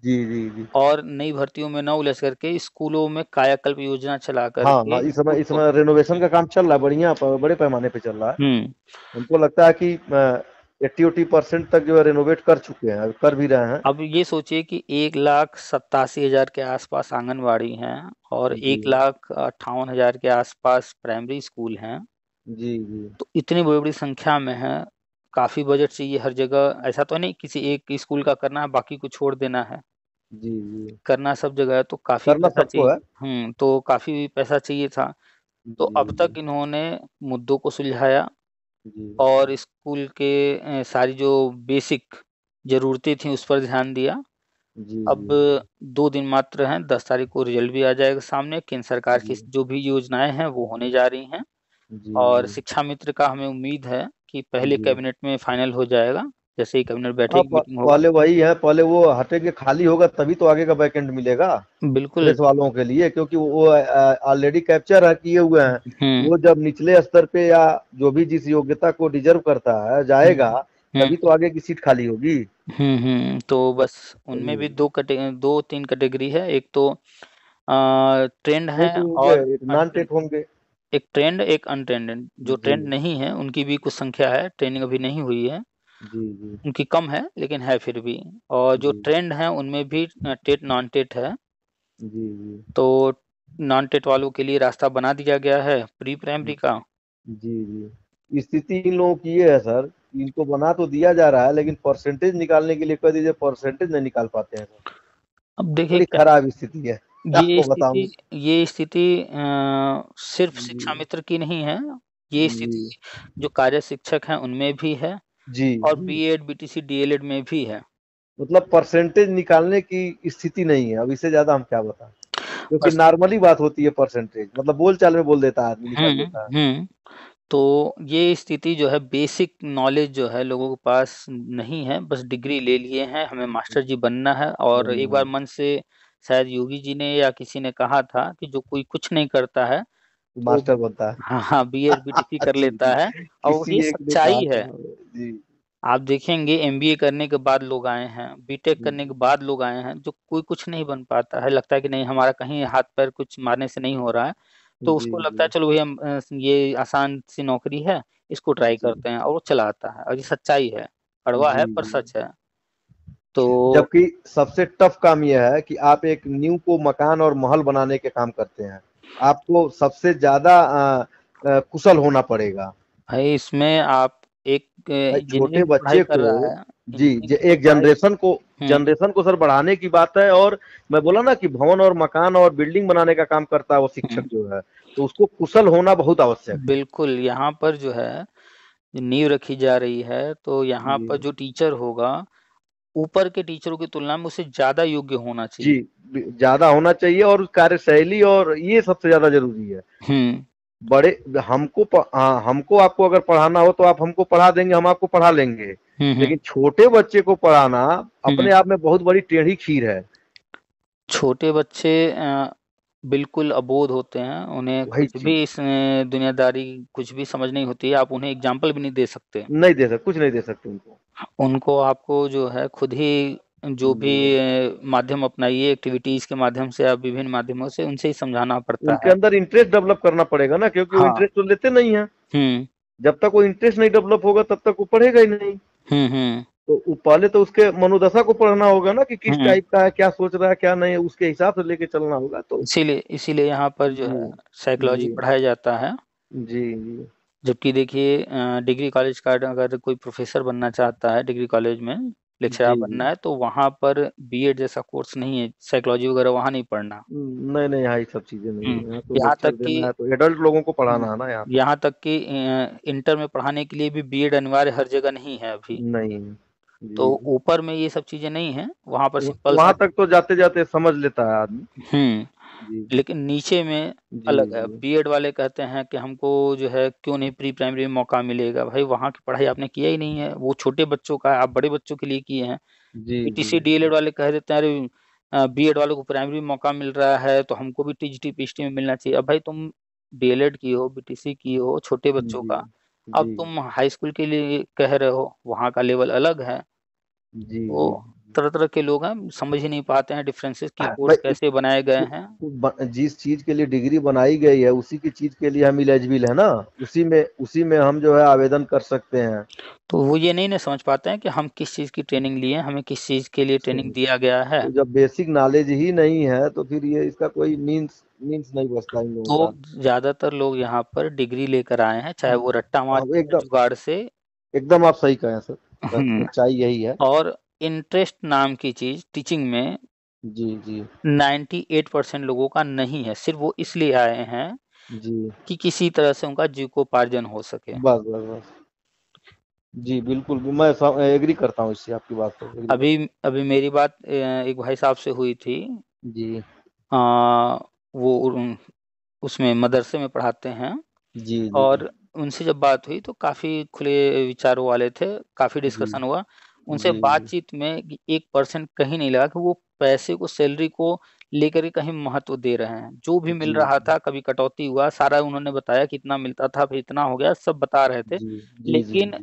जी जी जी। और नई भर्तियों में न उलझ करके स्कूलों में कायाकल्प योजना चला हाँ करके हाँ, इस उसको। समय रेनोवेशन का काम चल रहा है, बढ़िया बड़े पैमाने पे चल रहा है। हम्म हमको लगता है कि 80-80% तक जो है रेनोवेट कर चुके हैं, कर भी रहे हैं। अब ये सोचिए कि 1,87,000 के आसपास आंगनवाड़ी हैं, और जी 1,58,000 के आसपास प्राइमरी स्कूल हैं। जी जी तो इतनी बड़ी बड़ी संख्या में है, काफी बजट चाहिए हर जगह। ऐसा तो नहीं किसी एक स्कूल का करना है बाकी को छोड़ देना है, जी जी। करना सब जगह है, तो काफी करना पैसा सबको चाहिए। है। तो काफी पैसा चाहिए था। तो जी अब तक जी इन्होंने मुद्दों को सुलझाया, जी और स्कूल के सारी जो बेसिक जरूरतें थी उस पर ध्यान दिया। जी अब जी 2 दिन मात्र हैं, 10 तारीख को रिजल्ट भी आ जाएगा सामने। केंद्र सरकार की जी जो भी योजनाएं हैं वो होने जा रही हैं। जी और जी शिक्षा मित्र का हमें उम्मीद है कि पहले जी। कैबिनेट में फाइनल हो जाएगा। जैसे ही कैबिनेट हाँ, बैठेगी, मीटिंग होगा। पहले वही है, पहले वो हटेंगे, खाली होगा तभी तो आगे का वैकेंट मिलेगा बिल्कुल। प्रेस वालों के लिए, क्योंकि वो ऑलरेडी कैप्चर है, किए हुए हैं। हम्म वो जब निचले स्तर पे या जो भी जिस योग्यता को डिजर्व करता है जाएगा, हम्म हम्म तभी तो आगे की सीट खाली होगी। तो बस उनमें वही भी है। 2-3 कैटेगरी है। एक तो ट्रेंड है, टेट होंगे, और एक नॉन टेट होंगे। एक ट्रेंड, एक अनट्रेंड। जो जी ट्रेंड नहीं है उनकी भी कुछ संख्या है, ट्रेनिंग अभी नहीं हुई है, जी जी उनकी कम है लेकिन है फिर भी। और जो जी ट्रेंड है उनमें भी टेट नॉन टेट है। जी जी तो नॉन टेट वालों के लिए रास्ता बना दिया गया है प्री प्राइमरी का। जी जी। स्थिति इन लोगों की ये है सर, इनको बना तो दिया जा रहा है, लेकिन परसेंटेज निकालने के लिए कह दीजिए, परसेंटेज नहीं निकाल पाते हैं सर। अब देखिए बड़ी क्या, खराब स्थिति है, ये आपको स्थिति बताऊं। ये स्थिति सिर्फ शिक्षा जी मित्र की नहीं है। ये जी स्थिति जो कार्य शिक्षक हैं उनमें भी है, जी और जी। बीएड बीटीसी डीएलएड में भी है। मतलब परसेंटेज निकालने की स्थिति नहीं है, अब इससे ज्यादा हम क्या बताएं। जो कि बस। नॉर्मली बात होती है परसेंटेज, मतलब बोलचाल में बोल देता है आदमी, निकाल देता है। तो ये स्थिति जो है, बेसिक नॉलेज जो है लोगों के पास नहीं है, बस डिग्री ले लिए हैं, हमें मास्टर जी बनना है। और एक बार मन से शायद योगी जी ने या किसी ने कहा था कि जो कोई कुछ नहीं करता है तो मास्टर बनता है। हाँ हाँ बीएड बीटीसी कर जी, लेता जी। है। और किसी ये एक ने कहा सच्चाई है। था। जी, आप देखेंगे एमबीए करने के बाद लोग आए हैं, बीटेक जी, करने के बाद लोग आए हैं, जो कोई कुछ नहीं बन पाता है, लगता है कि नहीं हमारा कहीं हाथ पैर कुछ मारने से नहीं हो रहा है, तो जी, उसको लगता है जी, चलो भैया ये आसान सी नौकरी है, इसको ट्राई जी, करते हैं, और वो चला आता है। और ये सच्चाई है, कड़वा जी, है पर जी। सच है। तो जबकि सबसे टफ काम यह है कि आप एक नींव को मकान और महल बनाने के काम करते हैं। आपको सबसे ज़्यादा कुशल होना पड़ेगा। भाई इसमें आप एक भाई छोटे इंजीनियरिंग की पढ़ाई बच्चे कर को रहा है, जी, इंजीनियरिंग ज की कोई एक पढ़ाई। हम्म जनरेशन को सर बढ़ाने की बात है। और मैं बोला ना कि भवन और मकान और बिल्डिंग बनाने का काम करता है वो शिक्षक हम्म, जो है, तो उसको कुशल होना बहुत आवश्यक है। बिल्कुल। यहाँ पर जो है नींव रखी जा रही है, तो यहाँ जी, पर जो टीचर होगा ऊपर के टीचरों की तुलना में उससे ज्यादा योग्य होना जी, चाहिए। ज़्यादा होना चाहिए और कार्यशैली और ये सबसे ज़्यादा ज़रूरी है। हम्म बड़े हमको आपको अगर पढ़ाना हो तो आप हमको पढ़ा देंगे, हम आपको पढ़ा लेंगे। हम्म लेकिन छोटे बच्चे को पढ़ाना हम्म अपने आप में बहुत बड़ी टेढ़ी खीर है। छोटे बच्चे बिल्कुल अबोध होते हैं, उन्हें वही कुछ चीज़, भी इस दुनियादारी कुछ भी समझ नहीं होती है, आप उन्हें एग्जाम्पल भी नहीं दे सकते। कुछ नहीं दे सकते उनको। उनको आपको जो है खुद ही जो भी जी, माध्यम अपनाइए, एक्टिविटीज के माध्यम से, आप विभिन्न माध्यमों से उनसे ही समझाना पड़ता उनके है। अंदर इंटरेस्ट डेवलप करना पड़ेगा ना, क्योंकि वो हाँ। इंटरेस्ट तो लेते नहीं हैं। हम्म जब तक वो इंटरेस्ट नहीं डेवलप होगा तब तक वो पढ़ेगा ही नहीं। हम्म तो पहले तो उसके मनोदशा को पढ़ना होगा ना कि किस हम्म टाइप का है, क्या सोच रहा है, क्या नहीं है, उसके हिसाब से लेके चलना होगा तो। इसीलिए यहाँ पर जो जी, है साइकोलॉजी जी, पढ़ाया जाता है। जी, जी, जबकि देखिए डिग्री कॉलेज का अगर कोई प्रोफेसर बनना चाहता है, डिग्री कॉलेज में लेक्चरर जी, बनना जी। है, तो वहाँ पर बीएड जैसा कोर्स नहीं है, साइकोलॉजी वगैरह वहाँ नहीं पढ़ना। नहीं, नहीं, यहाँ ये सब चीज़ें नहीं है। यहाँ तो यहाँ लेक्चर तक कि देना है तो एडल्ट लोगों को पढ़ाना है ना यहाँ पे। यहाँ तक कि इंटर में पढ़ाने के लिए भी बीएड अनिवार्य हर जगह नहीं है अभी। नहीं। तो जी। ऊपर में ये सब चीजें नहीं है, वहाँ पर सिंपल सा। वहाँ तक तो जाते-जाते समझ लेता है आदमी। हम्म जी, लेकिन नीचे में जी, अलग है। जी। बीएड वाले कहते हैं कि हमको जो है क्यों नहीं प्री प्राइमरी में मौका मिलेगा। भाई वहाँ की पढ़ाई आपने किया ही नहीं है, वो छोटे बच्चों का है, आप बड़े बच्चों के लिए किए हैं। जी, जी, पीटीसी डीएलएड वाले कह देते हैं अरे बीएड वालों को प्राइमरी में मौका मिल रहा है तो हमको भी टीजीटी पीएचडी में मिलना चाहिए। अब भाई तुम डीएलएड की हो, बीटीसी की हो, छोटे बच्चों जी, का, अब जी, तुम हाई स्कूल के लिए कह रहे हो, वहाँ का लेवल अलग है। जी, वो जी। तरह तरह के लोग हैं, समझ ही नहीं पाते हैं डिफरेंसेस की भाई कोर्स कैसे बनाए गए हैं। जिस चीज़ के लिए डिग्री बनाई गई है उसी की चीज़ के लिए हम एलिजिबल है ना, उसी में हम जो है आवेदन कर सकते हैं। तो वो ये नहीं ना समझ पाते हैं कि हम किस चीज़ की ट्रेनिंग लिए हैं, हमें किस चीज़ के लिए ट्रेनिंग दिया गया है। तो जब बेसिक नॉलेज ही नहीं है तो फिर ये इसका कोई मीन्स नहीं बचता इन लोगों का। तो ज़्यादातर लोग यहाँ पर डिग्री लेकर आए हैं, चाहे वो रट्टा मार अब के या जुगाड़ से। एकदम आप सही कहें सर। हम्म सच्चाई यही है। और इंटरेस्ट नाम की चीज़ टीचिंग में जी, जी, 98% लोगों का नहीं है। सिर्फ वो इसलिए आए हैं जी। कि किसी तरह से उनका जीविकोपार्जन हो सके। बस, बस, बस। जी, बिल्कुल, मैं एग्री करता हूँ इससे, आपकी बात से एग्री अभी करता अभी मेरी बात एक भाई साहब से हुई थी। हूँ। जी, आ, वो उसमें मदरसे में पढ़ाते हैं। जी, जी, और उनसे जब बात हुई तो काफ़ी खुले विचारों वाले थे, काफ़ी जी, डिस्कशन हुआ। उनसे जी, जी, बातचीत में 1% कहीं नहीं लगा कि वो पैसे को, सैलरी को लेकर के कहीं महत्व दे रहे हैं। जो भी मिल जी, रहा था, कभी कटौती हुआ, सारा उन्होंने बताया कि इतना मिलता था, फिर इतना हो गया, सब बता रहे थे। जी, जी, जी, लेकिन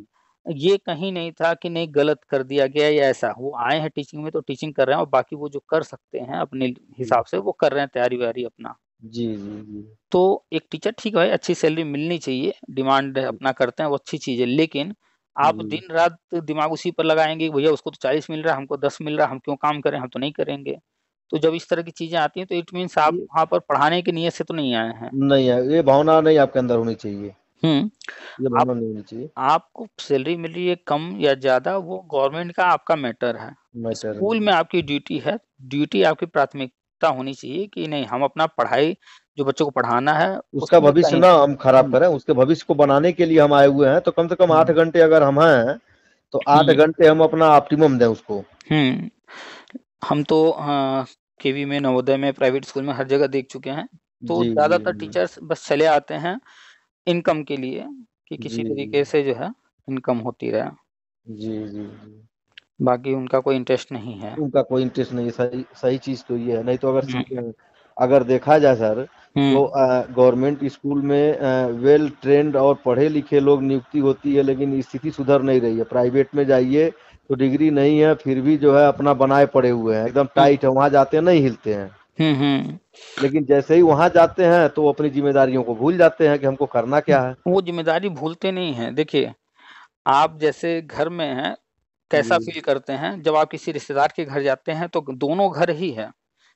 ये कहीं नहीं था कि नहीं गलत कर दिया गया या ऐसा। वो आए हैं टीचिंग में तो टीचिंग कर रहे हैं, और बाकी वो जो कर सकते हैं अपने जी, हिसाब से वो कर रहे हैं, तैयारी वैयारी अपना। जी, जी, जी, तो एक टीचर ठीक है, अच्छी सैलरी मिलनी चाहिए, डिमांड अपना करते हैं, वो अच्छी चीज़ है। लेकिन आप जी, दिन रात दिमाग उसी पर लगाएँगे कि भैया उसको तो 40 मिल रहा है, हमको 10 मिल रहा है, हम क्यों काम करें, हम तो नहीं करेंगे। तो जब इस तरह की चीज़ें आती हैं तो इट मीन्स आप ये वहाँ पर पढ़ाने की नीयत से तो नहीं आए हैं। नहीं है, ये भावना नहीं आपके अंदर होनी चाहिए। हुँ, ये आप भावना नहीं होनी चाहिए। आपको सैलरी मिल रही है कम या ज़्यादा, वो गवर्नमेंट का आपका मैटर है। मैटर है। स्कूल में आपकी ड्यूटी है, ड्यूटी आपकी प्राथमिकता होनी चाहिए कि नहीं हम अपना पढ़ाई जो बच्चों को पढ़ाना है उसका उसमें भविष्य कहीं। ना हम खराब हुँ, करें, उसके भविष्य को बनाने के लिए हम आए हुए हैं, तो कम से कम 8 हुँ, घंटे अगर हम हैं, तो 8 हुँ, घंटे हम अपना ऑप्टिमम दें उसको। हुँ। हम तो केवी में, नवोदय में, प्राइवेट स्कूल में, हर जगह देख चुके हैं। तो जी जी ज्यादातर जी टीचर्स बस चले आते हैं इनकम के लिए, कि किसी जी तरीके से जो है इनकम होती रहे, जी जी जी। बाकी उनका कोई इंटरेस्ट नहीं है। उनका कोई इंटरेस्ट नहीं है, सही सही चीज तो ये है। नहीं तो हम्म। अगर देखा जाए सर, तो हम्म। गवर्नमेंट स्कूल में वेल ट्रेंड और पढ़े लिखे लोग नियुक्ति होती है, लेकिन स्थिति सुधर नहीं रही है। प्राइवेट में जाइए तो डिग्री नहीं है, फिर भी जो है अपना बनाए पड़े हुए हैं, एकदम हम्म। टाइट है, वहां जाते हैं नहीं हिलते हैं। हम्म। लेकिन जैसे ही वहां जाते हैं तो वो अपनी जिम्मेदारियों को भूल जाते हैं कि हमको करना क्या है। वो जिम्मेदारी भूलते नहीं हैं। देखिए, आप जैसे घर में हैं, कैसा जी फील करते हैं जब आप किसी रिश्तेदार के घर जाते हैं, तो दोनों घर ही है,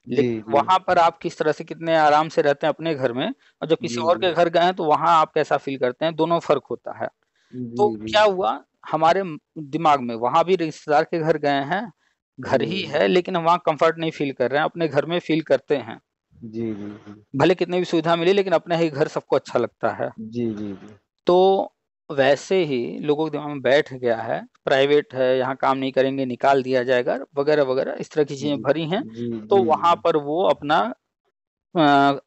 जी लेकिन जी वहां पर आप किस तरह से कितने आराम से रहते हैं अपने घर में, और जब किसी जी और जी के घर गए हैं तो वहां आप कैसा फील करते हैं, दोनों फर्क होता है। जी तो जी क्या हुआ, हमारे दिमाग में वहां भी रिश्तेदार के घर गए हैं, घर ही जी है, लेकिन वहां कंफर्ट नहीं फील कर रहे हैं, अपने घर में फील करते हैं। जी जी जी भले कितनी भी सुविधा मिले, लेकिन अपना ही घर सबको अच्छा लगता है। जी जी जी तो वैसे ही लोगों के दिमाग में बैठ गया है, प्राइवेट है, यहाँ काम नहीं करेंगे, निकाल दिया जाएगा, वगैरह वगैरह, इस तरह की चीजें जी भरी हैं। जी तो जी वहां जी। पर वो अपना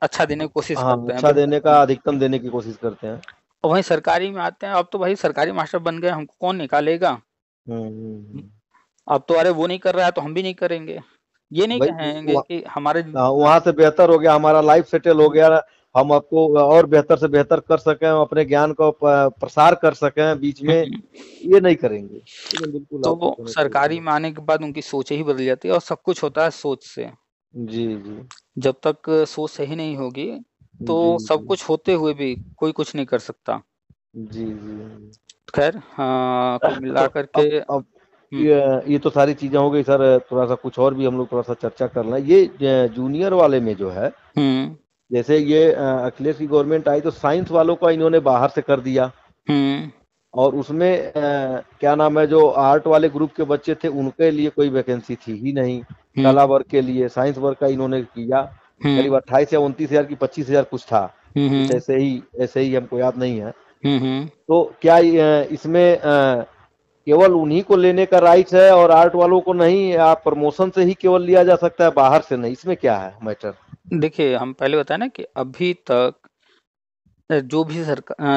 अच्छा देने की कोशिश हाँ, करते हैं, अच्छा बेहतर देने देने का की। अधिकतम देने की कोशिश करते हैं। और वहीं सरकारी में आते हैं, अब तो भाई सरकारी मास्टर बन गए, हमको कौन निकालेगा। हम्म। अब तो अरे वो नहीं कर रहा है तो हम भी नहीं करेंगे, ये नहीं भाई कहेंगे कि हमारे वहां से बेहतर हो गया, हमारा लाइफ सेटल हो गया, हम आपको और बेहतर से बेहतर कर सकें, अपने ज्ञान को प्रसार कर सकें बीच में, ये नहीं करेंगे। लेकिन बिल्कुल आपका तो कहना सही सरकारी है। में आने के बाद उनकी सोच ही बदल जाती है, और सब कुछ होता है सोच से। जी जी जब तक सोच सही नहीं होगी, तो जी सब जी कुछ होते हुए भी कोई कुछ नहीं कर सकता। जी जी। खैर, हाँ, कुल तो मिलाकर के। अब हम्म। ये तो सारी चीजें हो गई सर, थोड़ा सा कुछ और भी हम लोग थोड़ा सा चर्चा कर लें। ये जूनियर वाले में जो है, हम्म। जैसे ये अखिलेश की गवर्नमेंट आई तो साइंस वालों का इन्होंने बाहर से कर दिया, हम्म। और उसमें क्या नाम है, जो आर्ट वाले ग्रुप के बच्चे थे उनके लिए कोई वैकेंसी थी ही नहीं। हम्म। कला वर्ग के लिए, साइंस वर्ग का इन्होंने किया। करीब हम्म। 28 या 29 हजार की, 25 हजार कुछ था, कुछ हम्म। ऐसे ही हमको याद नहीं है। हम्म। तो क्या इसमें केवल उन्हीं को लेने का राइट है और आर्ट वालों को नहीं, या प्रमोशन से ही केवल लिया जा सकता है, बाहर से नहीं? इसमें क्या है मैटर? देखिए, हम पहले बताए ना कि अभी तक जो भी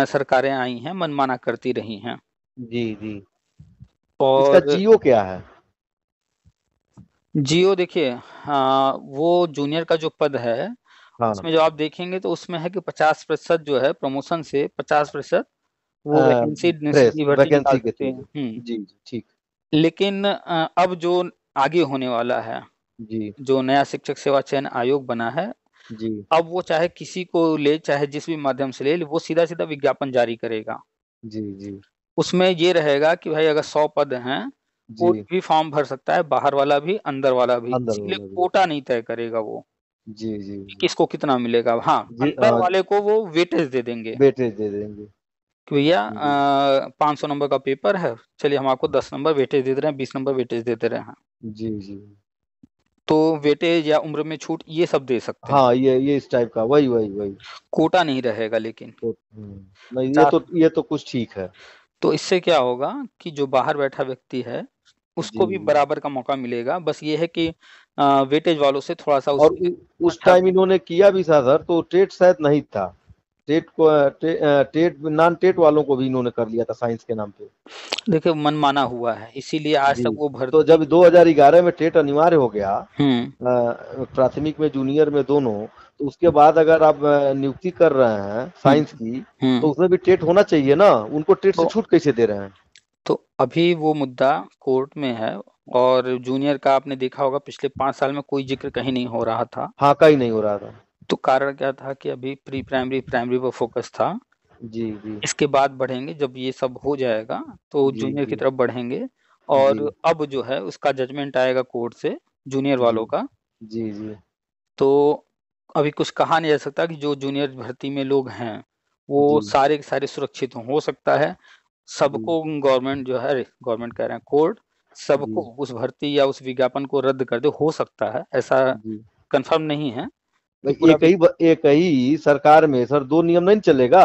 सरकारें आई हैं मनमाना करती रही हैं। जी जी। इसका और जियो क्या है? जियो, देखिए, हाँ, वो जूनियर का जो पद है, हाँ, उसमें जो आप देखेंगे तो उसमें है कि 50% जो है प्रमोशन से, 50% वो वैकेंसी फ्रेश सीधी भर्ती निकाल वैकेंसी के सकते थ्रू हैं। से। जी जी ठीक। लेकिन अब जो आगे होने वाला है, जी जो नया शिक्षक सेवा चयन आयोग बना है, जी अब वो चाहे किसी को ले, चाहे जिस भी माध्यम से ले, वो सीधा सीधा विज्ञापन जारी करेगा। जी जी उसमें ये रहेगा कि भाई अगर 100 पद हैं, कोई जी। भी फॉर्म भर सकता है, बाहर वाला भी, अंदर वाला भी, अंदर इसलिए वाला भी। कोटा नहीं तय करेगा वो जी जी कि जी किसको कितना मिलेगा। हाँ, जी। अंदर वाले को वो वेटेज दे देंगे वेटेज दे देंगे। कि भैया जी 500 नंबर का पेपर है, चलिए हम आपको 10 नंबर वेटेज दे रहे हैं, 20 नंबर वेटेज देते रहे हैं। जी जी। तो वेटेज या उम्र में छूट ये सब दे सकते हैं, हाँ, ये इस टाइप का, वही वही वही। कोटा नहीं रहेगा लेकिन। तो नहीं, 50। ये तो कुछ ठीक है। तो इससे क्या होगा कि जो बाहर बैठा व्यक्ति है, जी उसको भी जी। बराबर का मौका मिलेगा, बस ये है कि वेटेज वालों से थोड़ा सा और उसमें उस अच्छा। टाइम इन्होंने किया भी था सर, तो टेट शायद नहीं था। टेट नॉन टेट वालों को भी इन्होंने कर लिया था साइंस के नाम पे। देखिए, मन माना हुआ है, इसीलिए आज जी। तक वो तो भर्ती। जब 2011 में टेट अनिवार्य हो गया, हम्म। प्राथमिक में जूनियर में दोनों, तो उसके बाद अगर आप नियुक्ति कर रहे हैं साइंस हम्म। की, तो हम्म। उसमें भी टेट होना चाहिए ना। उनको टेट से तो छूट कैसे दे रहे हैं? तो अभी वो मुद्दा कोर्ट में है, और जूनियर का आपने देखा होगा पिछले 5 साल में कोई जिक्र कहीं नहीं हो रहा था। हाँ, का ही नहीं हो रहा था। तो कारण क्या था कि अभी प्री प्राइमरी, प्राइमरी पर फोकस था। जी जी इसके बाद बढ़ेंगे, जब ये सब हो जाएगा तो जी जूनियर की जी तरफ बढ़ेंगे। जी और अब जो है उसका जजमेंट आएगा कोर्ट से, जूनियर जी वालों का। जी जी तो अभी कुछ कहा नहीं जा सकता कि जो जूनियर भर्ती में लोग हैं वो जी सारे के सारे सुरक्षित हों। हो सकता है जी सबको गवर्नमेंट जो है, गवर्नमेंट कह रहे हैं, कोर्ट जी सबको उस भर्ती या उस विज्ञापन को रद्द कर दे, हो सकता है ऐसा, जी। कंफर्म नहीं है कि भाई पूरा एक ही सरकार में सर दो नियम नहीं चलेगा।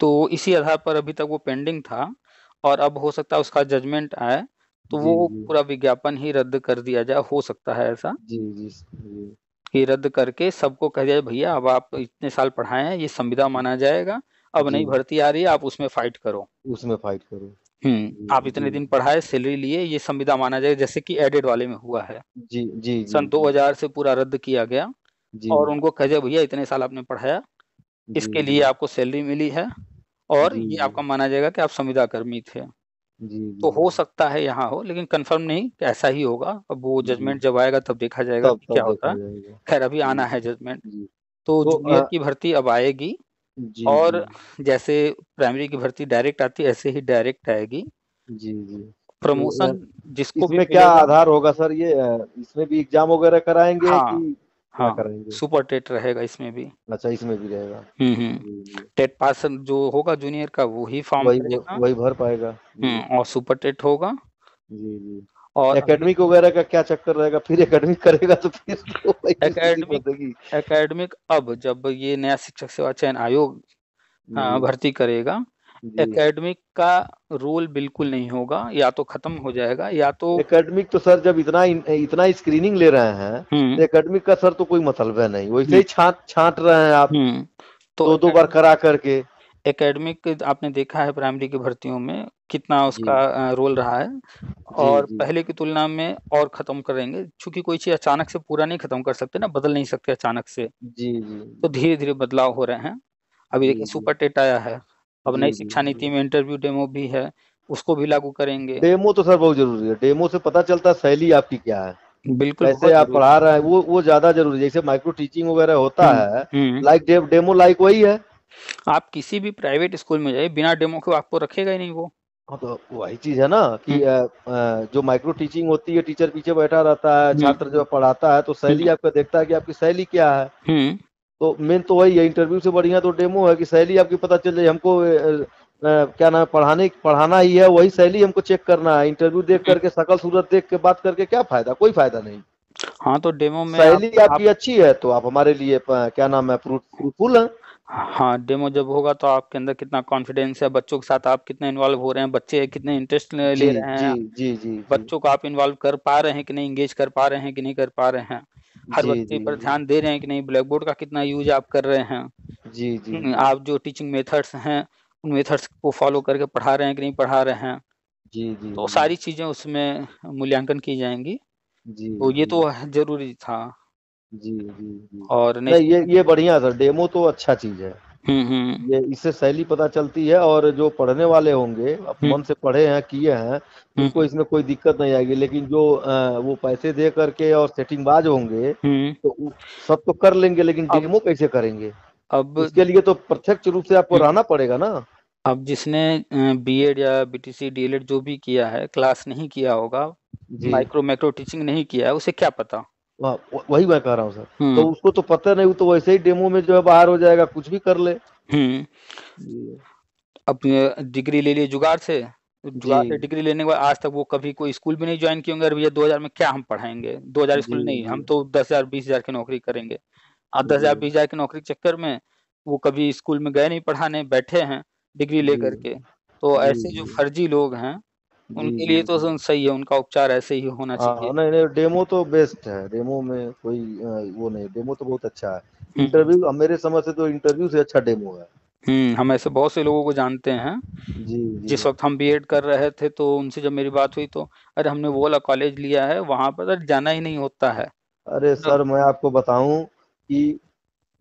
तो इसी आधार पर अभी तक वो पेंडिंग था, और अब हो सकता है उसका जजमेंट आए, तो जी वो जी पूरा विज्ञापन ही रद्द कर दिया जाए, हो सकता है ऐसा जी जी जी कि रद्द करके सबको कह जाए भैया अब आप इतने साल पढ़ाए हैं, ये संविदा माना जाएगा, अब जी नई भर्ती आ रही है, आप उसमें फाइट करो। उसमें फाइट करो। जी आप जी इतने दिन पढ़ाए, सैलरी लिए, ये संविदा माना जाएगा, जैसे कि एडेड वाले में हुआ है। जी जी जी सन जी 2000 से पूरा रद्द किया गया जी और उनको कह दिया भैया इतने साल आपने पढ़ाया, जी इसके लिए जी आपको सैलरी मिली है और जी ये जी आपका माना जाएगा कि आप संविदा कर्मी थे। जी जी तो हो सकता है यहाँ हो, लेकिन कंफर्म नहीं कि ऐसा ही होगा। अब वो जी जजमेंट जब आएगा तब देखा जाएगा तब कि क्या तब होता देखा है। जाएगा। खैर अभी जी आना है जजमेंट। जी तो तो जूनियर की भर्ती अब आएगी जी जी और जैसे प्राइमरी की भर्ती डायरेक्ट आती है, ऐसे ही डायरेक्ट आएगी। जी जी तो प्रमोशन जिसको भी इसमें क्या मिलेगा। आधार होगा सर, ये इसमें भी एग्जाम वगैरह कराएंगे कि हाँ क्या हाँ, कराएंगे? सुपर टेट रहेगा इसमें भी। अच्छा, इसमें भी रहेगा। हम्म। जी जी टेट पास जो होगा जूनियर का वो ही फॉर्म भरेगा। वही भर पाएगा। जी और सुपर टेट होगा। जी जी और अभी एकेडमिक वगैरह का क्या चक्कर रहेगा? फिर एकेडमिक करेगा तो फिर तो वही स्थिति एकेडमिक बनेगी। एकेडमिक अब जब ये नया शिक्षक सेवा चयन आयोग जी भर्ती करेगा, जी एकेडमिक का रोल बिल्कुल नहीं होगा, या तो खत्म हो जाएगा या तो। एकेडमिक तो सर जब इतना स्क्रीनिंग ले रहे हैं हम्म तो एकेडमिक का सर तो कोई मतलब है नहीं, वैसे हम्म ही छांट छांट रहे हैं आप तो दो दो बार करा करके। एकेडमिक आपने देखा है प्राइमरी की भर्तियों में कितना जी उसका रोल रहा है। जी और जी पहले की तुलना में और खत्म करेंगे, क्योंकि कोई चीज अचानक से पूरा नहीं खत्म कर सकते ना, बदल नहीं सकते अचानक से। जी जी तो धीरे धीरे बदलाव हो रहे हैं। अभी जी देखिए जी सुपर टेट आया है, अब जी नई जी शिक्षा नीति जी में इंटरव्यू डेमो भी है, उसको भी लागू करेंगे। डेमो तो सर बहुत जरूरी है, डेमो से पता चलता है शैली आपकी क्या है, बिल्कुल कैसे बहुत आप जरूरी पढ़ा है। रहे हैं, वो ज्यादा जरूरी है। जैसे माइक्रो टीचिंग वगैरह होता है, हम्म। लाइक डेमो लाइक वही है। आप किसी भी प्राइवेट स्कूल में जाइए, बिना डेमो के आपको रखेगा ही नहीं वो। हाँ, तो वही चीज है ना कि हम्म जो माइक्रो टीचिंग होती है, टीचर पीछे बैठा रहता है, हम्म छात्र जो पढ़ाता है तो शैली हम्म आपका देखता है कि आपकी शैली क्या है। हम्म तो मेन तो वही है, इंटरव्यू से बढ़िया तो डेमो है कि शैली आपकी पता चल जाए हमको। क्या नाम है, पढ़ाना ही है, वही शैली हमको चेक करना है। इंटरव्यू देख हम्म। करके, शकल सूरत देख के बात करके क्या फायदा? कोई फायदा नहीं। हाँ तो डेमो में शैली आप आपकी अच्छी है तो आप हमारे लिए क्या नाम है, फ्रूटफुल है। हाँ, डेमो जब होगा तो आपके अंदर कितना कॉन्फिडेंस है, बच्चों के साथ आप कितने इन्वॉल्व हो रहे हैं, बच्चे कितने इंटरेस्ट जी ले रहे जी हैं, जी जी जी बच्चों को आप इन्वॉल्व कर पा रहे हैं कि नहीं, इंगेज कर पा रहे हैं कि नहीं कर पा रहे हैं, हर जी बच्चे जी पर जी ध्यान दे रहे हैं कि नहीं, ब्लैक बोर्ड का कितना यूज आप कर रहे हैं। जी जी जी आप जो टीचिंग मेथड्स हैं उन मेथड्स को फॉलो करके पढ़ा रहे हैं कि नहीं पढ़ा रहे हैं। जी जी तो जी सारी चीजें उसमें मूल्यांकन की जाएंगी। जी तो ये जी तो जरूरी था। जी जी जी और नहीं, नेक्स्ट। ये बढ़िया सर, डेमो तो अच्छा चीज है। हम्म। ये इससे शैली पता चलती है, और जो पढ़ने वाले होंगे अब हम्म मन से पढ़े हैं, किए हैं, उनको हम्म इसमें कोई दिक्कत नहीं आएगी। लेकिन जो वो पैसे दे करके और सेटिंगबाज होंगे हम्म। तो सब तो कर लेंगे, लेकिन अब डेमो कैसे करेंगे? अब उसके लिए तो प्रत्यक्ष रूप से आपको हम्म, रहना पड़ेगा ना। अब जिसने बीएड या बीटीसी डीएलएड जो भी किया है, क्लास नहीं किया होगा, जी माइक्रो मैक्रो टीचिंग नहीं किया है, उसे क्या पता। वही मैं कह रहा हूँ सर। तो हम्म उसको तो पता नहीं, वो तो वैसे ही डेमो में जो है बाहर हो जाएगा, कुछ भी कर ले। हम्म। जी अब डिग्री ले लिए जुगाड़ से, जी जुगाड़ से डिग्री लेने के बाद आज तक वो कभी कोई स्कूल भी नहीं ज्वाइन किए होंगे। अरे भैया 2000 में क्या हम पढ़ाएंगे, 2000 जी स्कूल नहीं, जी हम तो 10,000 20,000 की नौकरी करेंगे। अब जी 10,000 20,000 की नौकरी के चक्कर में वो कभी स्कूल में गए नहीं पढ़ाने, बैठे हैं डिग्री जी लेकर के। तो जी ऐसे जो जी फर्जी लोग हैं जी उनके जी लिए तो जी सही है, उनका उपचार ऐसे ही होना चाहिए। हाँ, नहीं नहीं, डेमो तो बेस्ट है, डेमो में कोई वो नहीं, डेमो तो बहुत अच्छा है। हम्म इंटरव्यू मेरे समझ से तो इंटरव्यू से अच्छा डेमो है। हम ऐसे बहुत से लोगों को जानते हैं। जी जी जिस वक्त हम बीएड कर रहे थे तो उनसे जब मेरी बात हुई तो अरे हमने वो वाला कॉलेज लिया है, वहां पर तो जाना ही नहीं होता है। अरे तो सर, मैं आपको बताऊं कि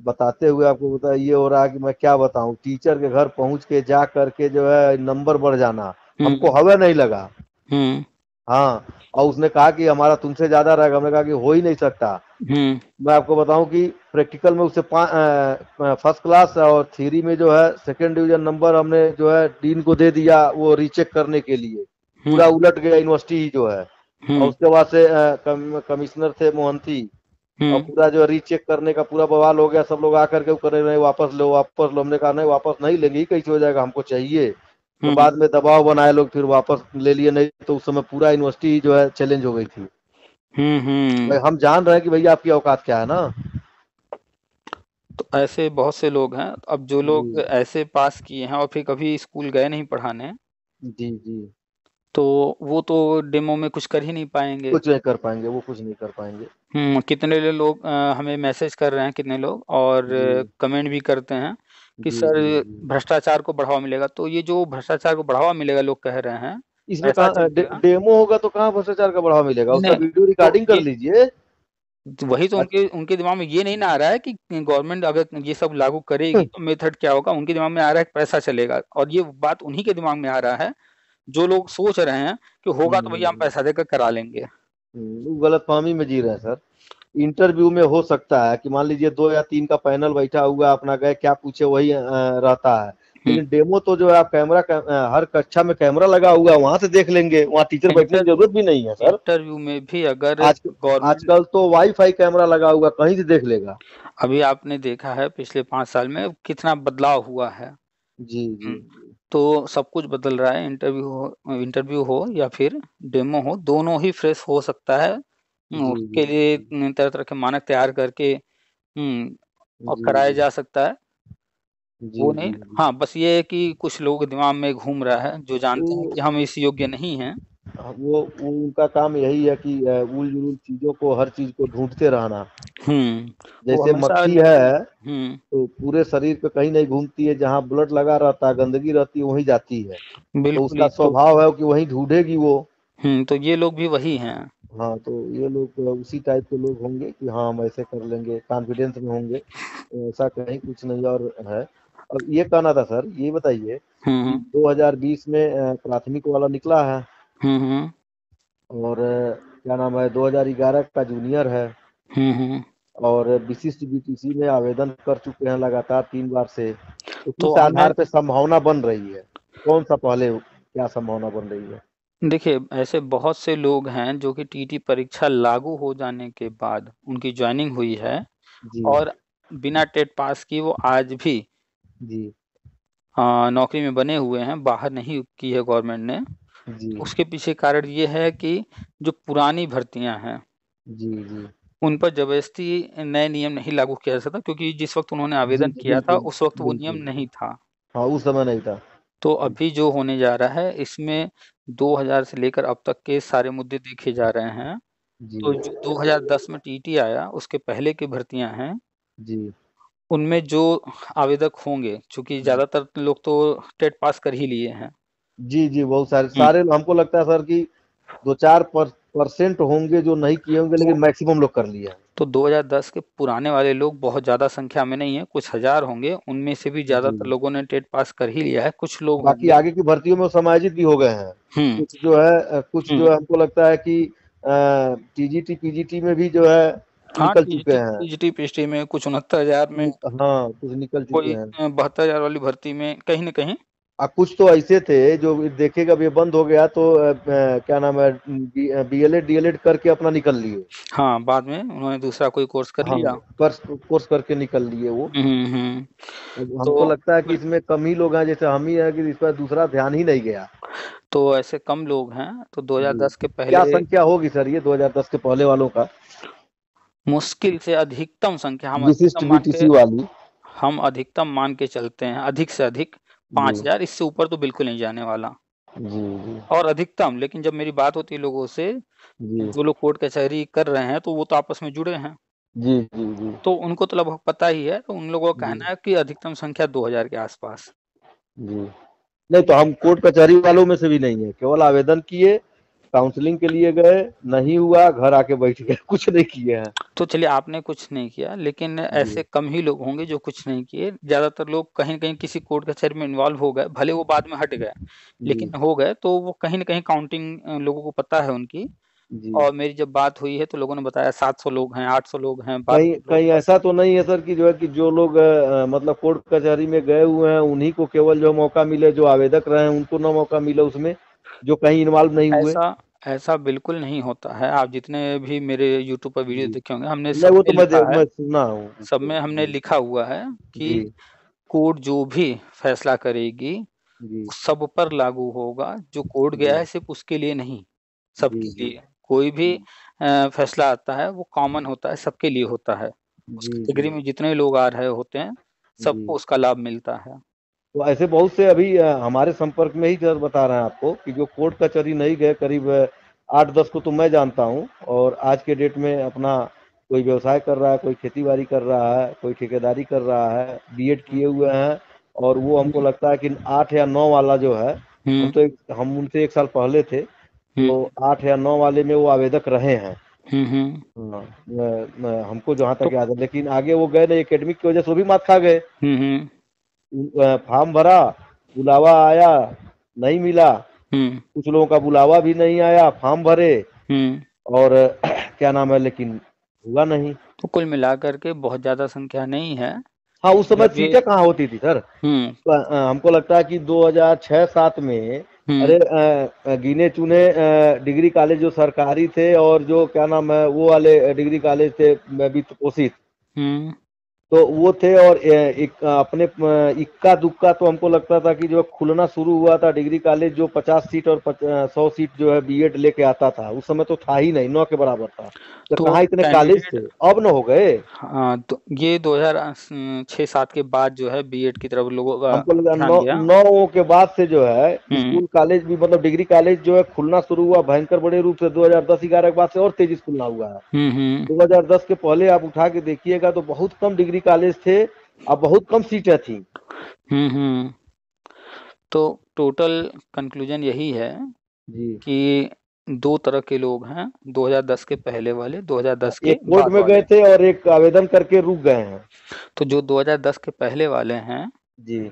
बताते हुए आपको बता ये हो रहा है कि मैं क्या बताऊं, टीचर के घर पहुंच के जा करके जो है नंबर बढ़ जाना, हमको हम्म हवा नहीं लगा। हम्म हाँ, और उसने कहा कि हमारा तुमसे ज्यादा रहेगा, हमने कहा कि हो ही नहीं सकता। हम्म मैं आपको बताऊं कि प्रैक्टिकल में उसे फर्स्ट क्लास और थ्योरी में जो है सेकंड डिवीजन नंबर हमने जो है डीन को दे दिया, वो रीचेक करने के लिए। पूरा हम्म उलट गया यूनिवर्सिटी ही जो है। और हम्म उसके बाद से कमिश्नर थे मोहंती, और हम्म पूरा जो रीचेक करने का पूरा बवाल हो गया। सब लोग आकर के वो कर रहे, नहीं वापस लो वापस लो। हमने कहा नहीं, वापस नहीं लेंगे, ही कैसे हो जाएगा, हमको चाहिए। तो हम्म बाद में दबाव बनाए लोग, फिर वापस ले लिए। नहीं तो उस समय पूरा यूनिवर्सिटी जो है चैलेंज हो गई थी। भाई हम्म। हम जान रहे हैं कि भैया आपकी औकात क्या है ना। तो ऐसे बहुत से लोग हैं। अब जो जी लोग ऐसे पास किए हैं और फिर कभी स्कूल गए नहीं पढ़ाने, जी जी तो वो तो डेमो में कुछ कर ही नहीं पाएंगे। कुछ नहीं कर पाएंगे, वो कुछ नहीं कर पाएंगे। कितने लोग हमें मैसेज कर रहे हैं, कितने लोग और जी कमेंट भी करते हैं कि जी सर जी जी। भ्रष्टाचार को बढ़ावा मिलेगा। तो ये जो भ्रष्टाचार को बढ़ावा मिलेगा लोग कह रहे हैं, इसमें ऐसा कहाँ चलेगा? डेमो होगा तो कहाँ भ्रष्टाचार का बढ़ावा मिलेगा? नहीं उसका नहीं, वीडियो तो रिकॉर्डिंग कर ये लीजिए। तो वही तो अच्छा। उनके उनके दिमाग में ये नहीं ना आ रहा है कि गवर्नमेंट अगर ये सब लागू करेगी तो मेथड क्या होगा। उनके दिमाग में आ रहा है कि पैसा चलेगा, और ये बात उन्हीं के दिमाग में आ रहा है जो लोग सोच रहे हैं कि होगा तो भैया हम पैसा देकर करा लेंगे। वो गलतफहमी में जी रहे हैं सर। इंटरव्यू में हो सकता है कि मान लीजिए 2 या 3 का पैनल बैठा हुआ, अपना गए क्या पूछे वही रहता है। हम्म लेकिन डेमो तो जो है आप हर कक्षा में कैमरा लगा हुआ है, वहां से देख लेंगे, वहां टीचर बैठने की इंटरव्यू जरूरत भी नहीं है सर। इंटरव्यू में भी अगर आज गवर्नमेंट, आजकल तो वाईफाई कैमरा लगा हुआ, कहीं से देख लेगा। अभी आपने देखा है पिछले 5 साल में कितना बदलाव हुआ है। जी जी हम्म, तो सब कुछ बदल रहा है। इंटरव्यू हो या फिर डेमो हो, दोनों ही फ्रेश हो सकता है। जी जी उसके लिए तरह तरह के मानक तैयार करके और जी कराया जी जा सकता है। जी वो जी नहीं, जी। हाँ बस ये है कि कुछ लोग दिमाग में घूम रहा है जो जानते हैं वो कि हम इस योग्य नहीं हैं। वो उनका काम यही है कि उल जुल चीजों को, हर चीज को ढूंढते रहना। वो जैसे हमेशा मक्खी नई है हम्म तो पूरे शरीर पे कहीं नहीं घूमती है, जहाँ ब्लड लगा रहता है, गंदगी रहती है, वहीं जाती है। तो बिल्कुल उसका ही तो। स्वभाव है कि वहीं ढूंढेगी वो। तो ये लोग भी वही हैं। हाँ, तो ये लोग उसी टाइप के लोग होंगे कि हाँ हम ऐसे कर लेंगे, कॉन्फिडेंस में होंगे। ऐसा कहीं कुछ नहीं और है। अब ये कहना था सर, ये बताइए कि हम्म 2020 में प्राथमिक वाला निकला है, हम्म हम्म और क्या नाम है, 2011 का जूनियर है, हम्म। और विशिष्ट बीटीसी में आवेदन कर चुके हैं लगातार 3 बार से। तो तो किस हमें आधार पे संभावना बन रही है? कौन सा पहले, क्या संभावना बन रही है? देखिए, ऐसे बहुत से लोग हैं जो कि टीटी परीक्षा लागू हो जाने के बाद उनकी ज्वाइनिंग हुई है, जी और बिना टेट पास की वो आज भी जी नौकरी में बने हुए हैं, बाहर नहीं की है गवर्नमेंट ने। जी उसके पीछे कारण ये है कि जो पुरानी भर्तियां हैं जी जी उन पर जबरदस्ती नए नियम नहीं लागू किया जा सकता, क्योंकि जिस वक्त उन्होंने जी आवेदन जी, किया था बिल्कुल उस वक्त वो नियम बिल्कुल। नहीं था। हाँ, उस समय नहीं था। तो अभी जो होने जा रहा है इसमें 2000 से लेकर अब तक के सारे मुद्दे देखे जा रहे हैं। जी तो जो 2010 में टीटी आया उसके पहले की भर्तियां हैं, जी उनमें जो आवेदक होंगे, क्योंकि ज्यादातर लोग तो टेट पास कर ही लिए हैं। जी जी, बहुत सारे हम्म, सारे हमको लगता है सर कि 2-4% होंगे जो नहीं किए होंगे, तो लेकिन मैक्सिमम लोग कर लिए हैं। 2010 के पुराने वाले लोग बहुत ज्यादा संख्या में नहीं है, कुछ हजार होंगे, उनमें से भी जी। ज्यादातर लोगों ने टेट पास कर ही लिया है। कुछ लोग बाकी होंगे। आगे की भर्तियों में वो समायोजित भी हो गए हैं। हम्म कुछ जो हम्म है हमको लगता है कि टीजीटी पीजीटी में भी जो है हाँ, निकल चुके टीजीटी हैं। पीजीटी पीएचडी में कुछ 69,000 में, हाँ, कुछ निकल चुके कोई हैं। 72,000 वाली भर्ती में कहीं ना कहीं। कुछ तो ऐसे थे जो देखेगा अब ये बंद हो गया तो क्या नाम है, बीएलएड डीएलएड करके अपना निकल लिए। हाँ, बाद में उन्होंने दूसरा कोई कोर्स कर हाँ, लिया। कोर्स करके निकल लिए वो। हम्म। अब हमको तो लगता है कि इसमें कम ही लोग हैं, जैसे हम ही हैं, कि इस पर दूसरा ध्यान ही नहीं गया। तो ऐसे कम लोग हैं, तो जी। 2010 के क्या पहले संख्या होगी सर ये 2010 के पहले वालों का? मुश्किल से अधिकतम संख्या, विशिष्ट बीटीसी वाली। हम अधिकतम मान के चलते हैं, अधिक से अधिक जी 5,000, इससे ऊपर तो बिल्कुल नहीं जाने वाला। जी जी और अधिकतम, लेकिन जब मेरी बात होती है लोगों से, जी जो लोग कोर्ट कचहरी कर रहे हैं तो वो तो आपस में जुड़े हैं, जी जी जी तो उनको तो लगभग पता ही है। तो उन लोगों का जी कहना है कि अधिकतम संख्या 2,000 के आसपास। जी। नहीं, तो हम कोर्ट कचहरी वालों में से भी नहीं है, केवल आवेदन किए, काउंसलिंग के लिए गए, नहीं हुआ, घर आके बैठ गए, कुछ नहीं किए हैं। तो चलिए, आपने कुछ नहीं किया, लेकिन जी ऐसे कम ही लोग होंगे जो कुछ नहीं किए। ज्यादातर लोग कहीं न कहीं किसी कोर्ट कचहरी में इन्वॉल्व हो गए, भले वो बाद में हट गए, जी लेकिन हो गए। तो वो कहीं न कहीं काउंटिंग लोगों को पता है उनकी। जी। और मेरी जब बात हुई है तो लोगों ने बताया 700 लोग हैं, 800 लोग हैं, कहीं 1200 लोग कहीं बस। ऐसा तो नहीं है सर कि जो है कि जो लोग मतलब कोर्ट कचहरी में गए हुए हैं उन्हीं को केवल जो मौका मिले, जो आवेदक रहे हैं उनको ना मौका मिले उसमें, जो कहीं इन्वॉल्व नहीं हुए? ऐसा ऐसा बिल्कुल नहीं होता है। आप जितने भी मेरे यूट्यूब पर वीडियो जी। देखे होंगे, हमने नहीं, सब वो में तो लिखा है, मैं सुना हूँ सब उसको। में हमने जी लिखा हुआ है कि जी कोर्ट जो भी फैसला करेगी जी सब पर लागू होगा। जो कोर्ट गया जी है सिर्फ उसके लिए नहीं, जी सबके जी लिए। कोई भी फैसला आता है वो कॉमन होता है, सबके लिए होता है। उस जी जी कैटेगरी में जितने लोग आ रहे होते हैं जी सबको उसका लाभ मिलता है। तो ऐसे बहुत से अभी हमारे संपर्क में ही सर बता रहे हैं आपको कि जो कोर्ट कचहरी नहीं गए, करीब 8-10 को तो मैं जानता हूँ, और आज के डेट में अपना कोई व्यवसाय कर रहा है, कोई खेती बाड़ी कर रहा है, कोई ठेकेदारी कर रहा है, बीएड किए हुए हैं। और वो हमको हम्म लगता है कि 8 या 9 वाला जो है, हम्म हम उनसे 1 साल पहले थे, तो हम्म 8 या 9 वाले में वो आवेदक रहे हैं। हम्म। हाँ, हमको जहाँ तक तो याद है, लेकिन आगे वो गए नहीं, एकेडमिक की वजह से वो भी मात खा गए। हम्म फॉर्म भरा, बुलावा आया, नहीं मिला। हम्म कुछ लोगों का बुलावा भी नहीं आया, फॉर्म भरे, हम्म। और क्या नाम है, लेकिन हुआ नहीं। तो कुल मिलाकर के बहुत ज्यादा संख्या नहीं है। हाँ, उस समय जब ये सीटें कहाँ होती थी सर। हम्म हमको लगता है कि 2006-07 में, हम्म अरे गिने चुने डिग्री कॉलेज जो सरकारी थे, और जो क्या नाम है वो वाले डिग्री कॉलेज थे वित्त पोषित, हम्म तो वो थे। और अपने इक्का दुक्का तो हमको लगता था कि जो खुलना शुरू हुआ था डिग्री कॉलेज, जो 50 सीट और 100 सीट जो है बीएड लेके आता था, उस समय तो था ही नहीं, 9 के बराबर था। तो तो कहाँ इतने कॉलेज कैंडिडेट थे, अब न हो गए। हाँ, तो ये 2006-07 के बाद जो है बीएड की तरफ लोगों का हमको लगा ध्यान नौ गया। 9 के बाद से जो है हम्म स्कूल कॉलेज भी, मतलब डिग्री कॉलेज जो है खुलना शुरू हुआ भयंकर बड़े रूप से 2010-11 के बाद से, और तेजी से खुलना हुआ है। हम्म। 2010 के पहले आप उठा के देखिएगा तो बहुत कम डिग्री कॉलेज थे, अब बहुत कम सीटें थी। हम्म। तो टोटल कंक्लूजन यही है जी। कि दो तरह के लोग हैं, 2010 के पहले वाले, 2010 के एक कोर्ट बाद में गए वाले। थे और एक आवेदन करके रुक गए हैं। तो जो 2010 के पहले वाले हैं, जी।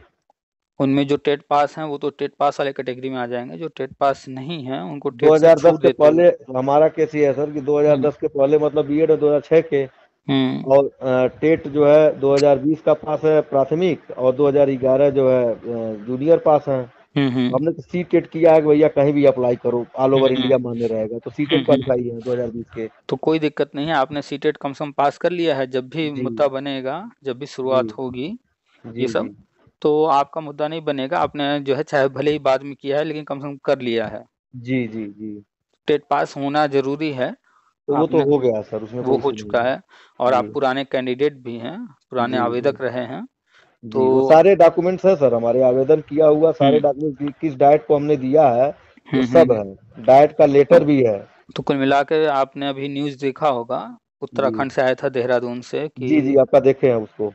उनमें जो टेट पास हैं वो तो टेट पास वाले कैटेगरी में आ जाएंगे। जो टेट पास नहीं है उनको टेट से 2010 छूट के देते हुए। पहले हमारा केस ये है सर कि हम्म 2010 के पहले मतलब बीएड है 2006 के, हम्म और टेट जो है 2020 का पास है प्राथमिक, और 2011 जो है जूनियर पास है। हम्म हमने तो सी टेट किया है कि भैया कहीं भी अप्लाई करो, ऑल ओवर हम्म इंडिया मान्य रहेगा, तो सी टेट हम्म। क्वालिफाई है 2020 के। तो कोई दिक्कत नहीं है, आपने सीटेट कम से कम पास कर लिया है। जब भी जी मुद्दा बनेगा, जब भी जी शुरुआत होगी ये जी सब, जी तो आपका मुद्दा नहीं बनेगा। आपने जो है चाहे भले ही बाद में किया है, लेकिन कम से कम कर लिया है। जी जी जी। टेट पास होना जरूरी है। तो वो तो आपने हो गया सर, उसमें वो कोई हो इशू नहीं चुका है। है, और आप जी पुराने कैंडिडेट भी हैं, पुराने जी जी आवेदक रहे हैं। तो जी। वो सारे डॉक्यूमेंट्स है सर, हमारे आवेदन किया हुआ सारे हम्म डॉक्यूमेंट, किस डाइट को हमने दिया है वो सब हम्म। है, डाइट का तो लेटर भी है। तो कुल मिला के आपने अभी न्यूज़ देखा होगा, जी उत्तराखंड से आया था, देहरादून से, जी जी, कि आपका देखे हैं उसको।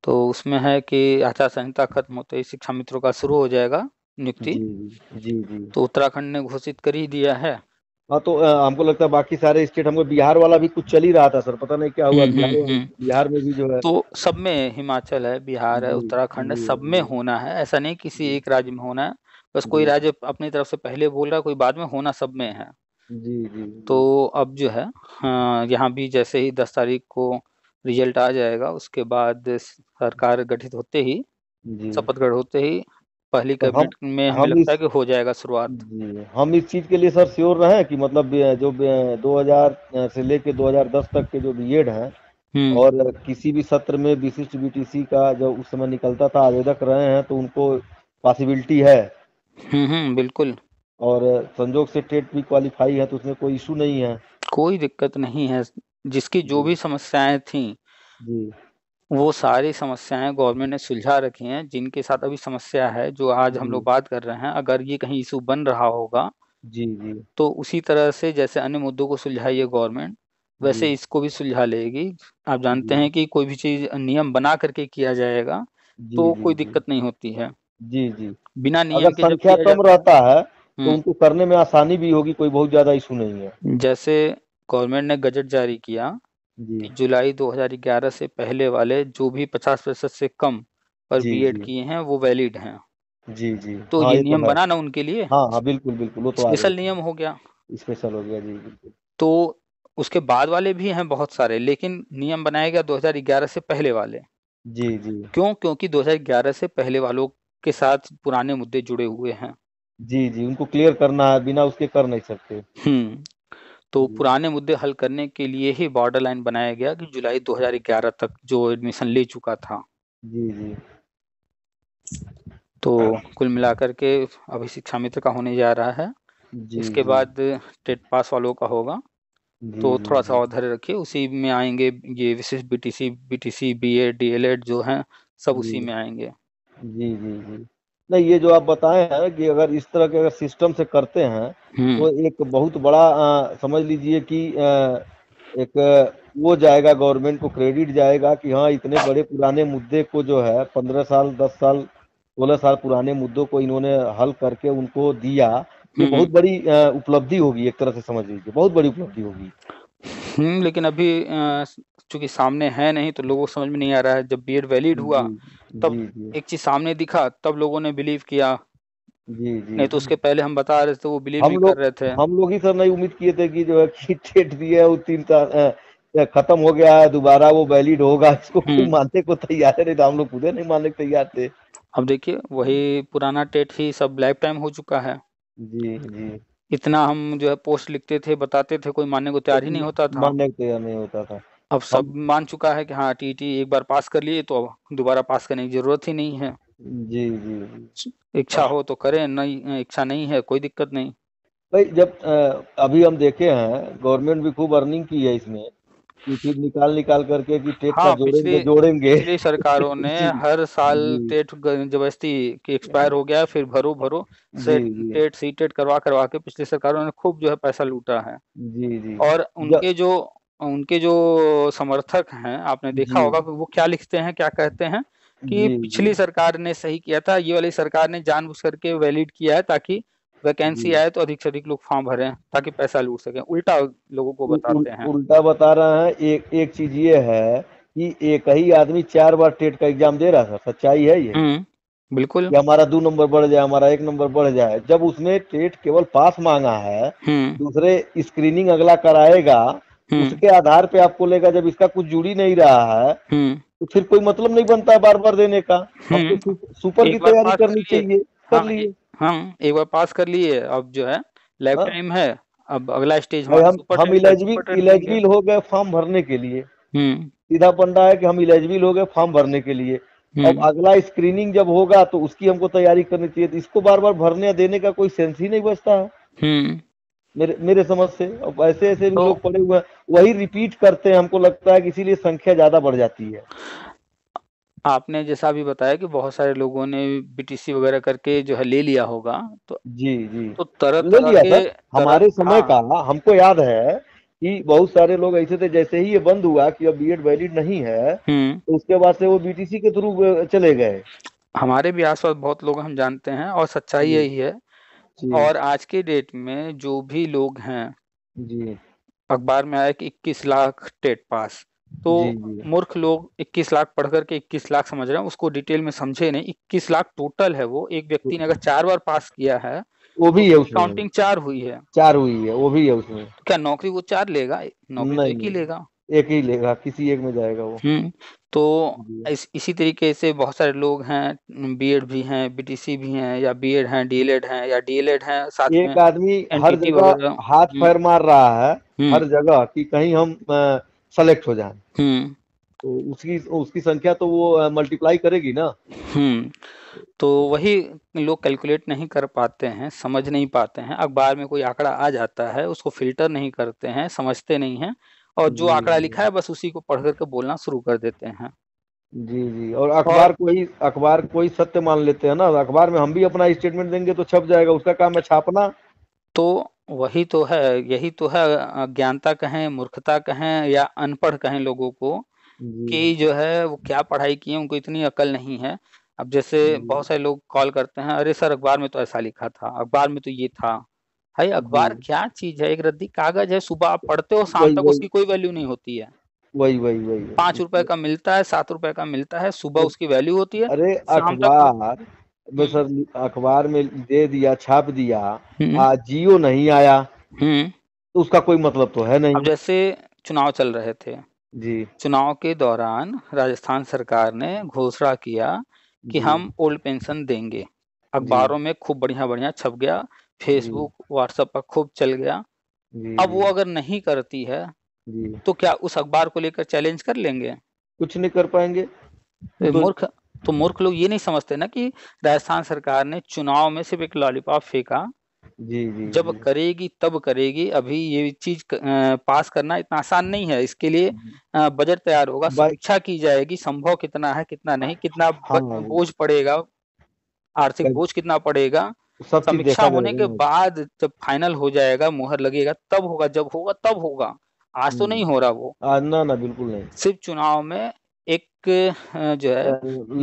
तो उसमें है कि आचार संहिता खत्म होते ही शिक्षा मित्रों का शुरू हो जाएगा नियुक्ति। जी जी जी। तो उत्तराखंड ने घोषित कर ही दिया है। हाँ, तो हमको लगता है बाकी सारे स्टेट, हमको बिहार वाला भी कुछ चल ही रहा था सर, पता नहीं क्या हुआ, हम्म। बिहार में भी जो है। तो सब में, हिमाचल है, बिहार है, जी उत्तराखंड है, जी सब में जी होना है। ऐसा नहीं किसी जी एक राज्य में होना है। बस कोई जी राज्य अपनी तरफ से पहले बोल रहा है, कोई बाद में, होना सब में है। जी जी तो जी अब जो है, हाँ, यहाँ भी जैसे ही 10 तारीख को रिजल्ट आ जाएगा, उसके बाद सरकार गठित होते ही, जी। शपथ ग्रहण होते ही, पहली तो कैबिनेट में हमें हम लगता है इस कि हो जाएगा शुरुआत। जी, हम इस चीज़ के लिए सर श्योर रहें कि मतलब 2000 से लेके 2010 तक के जो बीएड हैं, हम्म और किसी भी सत्र में विशिष्ट बीटीसी का जब उस समय निकलता था, आवेदक रहे हैं, तो उनको पॉसिबिलिटी है। बिल्कुल। और संजोग से टेट भी क्वालिफाई है, तो उसमें कोई इशू नहीं है। कोई दिक्कत नहीं है। जिसकी जो जी भी समस्याएं थी, जी वो सारी समस्याएं गवर्नमेंट ने सुलझा रखी हैं। जिनके साथ अभी समस्या है, जो आज हम जी लोग बात कर रहे हैं, अगर ये कहीं इशू बन रहा होगा, जी जी तो उसी तरह से जैसे अन्य मुद्दों को सुलझाई है गवर्नमेंट, जी वैसे इसको भी सुलझा लेगी। आप जानते जी हैं कि कोई भी चीज़ नियम बना करके किया जाएगा, जी तो जी कोई जी दिक्कत नहीं होती है। जी जी। बिना अगर नियम के जब संख्या किया कम जाता है। रहता है तो हम्म। उनको करने में आसानी भी होगी, कोई बहुत ज़्यादा इशू नहीं है। जैसे गवर्नमेंट ने गजट जारी किया जी कि जुलाई 2011 से पहले वाले जो भी 50% से कम पर जी बीएड जी किए हैं, वो वैलिड हैं। जी जी। तो हाँ, ये ये तो नियम है। बना ना उनके लिए, हाँ हाँ, बिल्कुल बिल्कुल, वो तो आ गए स्पेशल थे। नियम हो गया। स्पेशल हो गया, जी बिल्कुल। तो उसके बाद वाले भी हैं बहुत सारे, लेकिन नियम बनाया गया 2011 से पहले वाले। जी जी क्यों? क्योंकि 2011 से पहले वालों के साथ पुराने मुद्दे जुड़े हुए हैं। जी जी, उनको क्लियर करना है, बिना उसके कर नहीं सकते। हम्म। तो जी पुराने मुद्दे हल करने के लिए ही बॉर्डर लाइन बनाया गया कि जुलाई 2011 तक जो एडमिशन ले चुका था। जी जी तो कुल मिलाकर के अभी शिक्षा मित्र का होने जा रहा है। जी इसके जी बाद टेट पास वालों का होगा। जी तो जी थोड़ा सा जी और धैर्य रखिए, उसी में आएंगे। ये विशेष बीटीसी बीटीसी बीएड डीएलएड जो हैं, सब जी। उसी में आएंगे। जी, जी, जी। नहीं, ये जो आप बताए हैं कि अगर इस तरह के अगर सिस्टम से करते हैं, हम्म। तो एक बहुत बड़ा समझ लीजिए कि एक वो जाएगा, गवर्नमेंट को क्रेडिट जाएगा कि हाँ, इतने बड़े पुराने मुद्दे को जो है 15 साल, 10 साल, 16 साल पुराने मुद्दों को इन्होंने हल करके उनको दिया। ये हम्म। बहुत बड़ी उपलब्धि होगी, एक तरह से समझ लीजिए, बहुत बड़ी उपलब्धि होगी। लेकिन अभी चूंकि सामने है नहीं तो लोगों को समझ में नहीं आ रहा है। जब बीएड वैलिड हुआ जी, तब जी, जी। एक चीज सामने दिखा, तब लोगों ने बिलीव किया। जी, जी, नहीं तो जी। उसके पहले हम बता रहे थे वो बिलीव हम नहीं कर लोग रहे थे। हम लोग ही सर नहीं उम्मीद किए थे कि जो है कि टेट दिया है वो 3 साल खत्म हो गया है, दोबारा वो वैलिड होगा, इसको कोई हम्म। मानने को तैयार है नहीं, तो हम लोग खुद ही नहीं मानने को तैयार थे। अब देखिए वही पुराना टेट ही सब लाइफ टाइम हो चुका है। जी, जी। इतना हम जो है पोस्ट लिखते थे, बताते थे, कोई मानने को तैयार ही नहीं होता था। मानने को तैयार नहीं होता था। अब हम सब मान चुका है कि हाँ टीटी एक बार पास कर लिए तो अब दोबारा पास करने की जरूरत ही नहीं है। जी, जी, जी। इच्छा हो तो करें, नहीं इच्छा नहीं है कोई दिक्कत नहीं। भाई जब अभी हम देखे हैं, गवर्नमेंट भी खूब अर्निंग की है इसमें, कि फिर निकाल निकाल करके कि टेट का हाँ, जोड़ेंगे पिछली जोड़ेंगे। पिछली सरकारों ने जी, हर साल जी, टेट जबरदस्ती कि एक्सपायर हो गया है, फिर भरो भरो जी, सेट जी, टेट सी टेट करवा करवा के पिछली सरकारों ने खूब जो है पैसा लूटा है। जी, जी। और जब उनके जो समर्थक हैं, आपने देखा जी, होगा कि वो क्या लिखते हैं, क्या कहते हैं कि जी, जी, पिछली सरकार ने सही किया था, ये वाली सरकार ने जानबूझ करके वैलिड किया है ताकि वैकेंसी जी। आए तो अधिक से अधिक लोग फॉर्म भरें ताकि पैसा लूट सकें। उल्टा लोगों को बताते हैं। उल्टा बता रहा है। एक एक चीज ये है कि एक ही आदमी 4 बार टेट का एग्जाम दे रहा था, सच्चाई है ये, बिल्कुल। कि हमारा 2 नंबर बढ़ जाए, हमारा 1 नंबर बढ़ जाए, जब उसने टेट केवल पास मांगा है। हम्म। दूसरे स्क्रीनिंग अगला कराएगा, हम्म। उसके आधार पे आपको लेगा, जब इसका कुछ जुड़ ही नहीं रहा है, हम्म। तो फिर कोई मतलब नहीं बनता है बार बार देने का। हमको हम्म। सुपर की एक बार तैयारी पास कर करनी लिए। चाहिए, कर हाँ लिए। हम एक बार पास कर लिए, अब जो है लाइफ हाँ टाइम है। अब अगला स्टेज भाई, हमारा सुपर हम टेट का है, सुपर इलेजिबल टेट देंगे। इलेजिबल हो गए फॉर्म भरने के लिए। हम्म। सीधा फंडा है कि हम इलिजिबल हो गए फॉर्म भरने के लिए। अब हम्म। अगला स्क्रीनिंग जब होगा तो उसकी हमको तैयारी करनी चाहिए, तो इसको बार बार भरने या देने का कोई सेंस ही नहीं बचता है, हम्म। मेरे मेरे समझ से। अब ऐसे ऐसे भी तो लोग पड़े हुए हैं, वही रिपीट करते हैं, हमको लगता है कि इसीलिए संख्या ज्यादा बढ़ जाती है। आपने जैसा भी बताया कि बहुत सारे लोगों ने बीटीसी वगैरह करके जो है ले लिया होगा। तो जी, जी। तो तरह ले तरह लिया के सर, हमारे समय हाँ। का हमको याद है कि बहुत सारे लोग ऐसे थे, जैसे ही ये बंद हुआ कि अब बीएड वैलिड नहीं है, हम्म। तो उसके बाद से वो बीटीसी के थ्रू चले गए। हमारे भी आसपास बहुत लोग हम जानते हैं और सच्चाई जी, यही है। जी, और आज के डेट में जो भी लोग हैं, जी, अखबार में आया कि 21 लाख टेट पास। तो जी, जी। मूर्ख लोग 21 लाख पढ़ करके 21 लाख समझ रहे हैं, उसको डिटेल में समझे नहीं। 21 लाख टोटल है, वो एक व्यक्ति ने अगर 4 बार पास किया है वो तो भी है उसकी उसमें, काउंटिंग 4 हुई है। 4 हुई है, वो भी है उसमें। तो क्या नौकरी वो 4 लेगा? नौकरी तो नहीं, एक ही लेगा। नहीं, एक ही लेगा, किसी एक में जाएगा वो। तो जी। इसी तरीके से बहुत सारे लोग हैं, बीएड भी हैं, बीटीसी भी हैं, या बीएड हैं, डीएलएड हैं, या डीएलएड हैं साथ में एक आदमी हर एनटीटी जगह वगैरह। हाथ हम्म। पैर मार रहा है, हम्म। हर जगह कि कहीं हम सेलेक्ट हो जाएं, हम्म। तो उसकी उसकी संख्या तो वो मल्टीप्लाई करेगी ना। हम्म। तो वही लोग कैलकुलेट नहीं कर पाते हैं, समझ नहीं पाते हैं। अखबार में कोई आंकड़ा आ जाता है, उसको फिल्टर नहीं करते हैं, समझते नहीं हैं, और जो जी, आंकड़ा जी, लिखा है बस उसी को पढ़ करके बोलना शुरू कर देते हैं। जी, जी। और और अखबार को ही सत्य मान लेते हैं ना, अखबार में हम भी अपना स्टेटमेंट देंगे तो छप जाएगा, उसका काम है छापना। तो वही तो है, यही तो है। अज्ञानता कहें, मूर्खता कहें, या अनपढ़ कहें लोगों को, जी, कि जो है वो क्या पढ़ाई किए, उनको इतनी अकल नहीं है। अब जैसे जी, बहुत सारे लोग कॉल करते हैं, अरे सर अखबार में तो ऐसा लिखा था, अखबार में तो ये था। भाई जी। अखबार क्या चीज है? एक रद्दी कागज है, सुबह आप पढ़ते हो, शाम वही, तक वही, उसकी कोई वैल्यू नहीं होती है। वही, वही, वही, 5 रुपए वही। का मिलता है, 7 रुपए का मिलता है, सुबह उसकी वैल्यू होती है, अरे शाम तक वो। अखबार में हम्म। सर, अखबार में दे दिया, छाप दिया, हम्म। जियो नहीं आया, हम्म। तो उसका कोई मतलब तो है अब नहीं। जैसे चुनाव चल रहे थे, जी, चुनाव के दौरान राजस्थान सरकार ने घोषणा किया कि जी, हम ओल्ड पेंशन देंगे। जी, अखबारों में खूब बढ़िया बढ़िया छप गया, जी, फेसबुक व्हाट्सएप पर खूब चल गया। जी, अब जी, वो अगर नहीं करती है जी। तो क्या उस अखबार को लेकर चैलेंज कर लेंगे? कुछ नहीं कर पाएंगे। वो तो मूर्ख। तो मूर्ख लोग ये नहीं समझते ना कि राजस्थान सरकार ने चुनाव में सिर्फ एक लॉलीपॉप फेंका, जी जी जब जी करेगी तब करेगी। अभी ये चीज पास करना इतना आसान नहीं है। इसके लिए बजट तैयार होगा, भाई। समीक्षा की जाएगी, संभव कितना है कितना नहीं, कितना हाँ, बोझ पड़ेगा, आर्थिक बोझ कितना पड़ेगा। सब चीज समीक्षा देखा होने जाएगा के ना। बाद जब फाइनल हो जाएगा, मुहर लगेगा, तब होगा, जब होगा तब होगा। आज तो नहीं हो रहा वो। ना ना बिल्कुल नहीं। सिर्फ चुनाव में एक जो है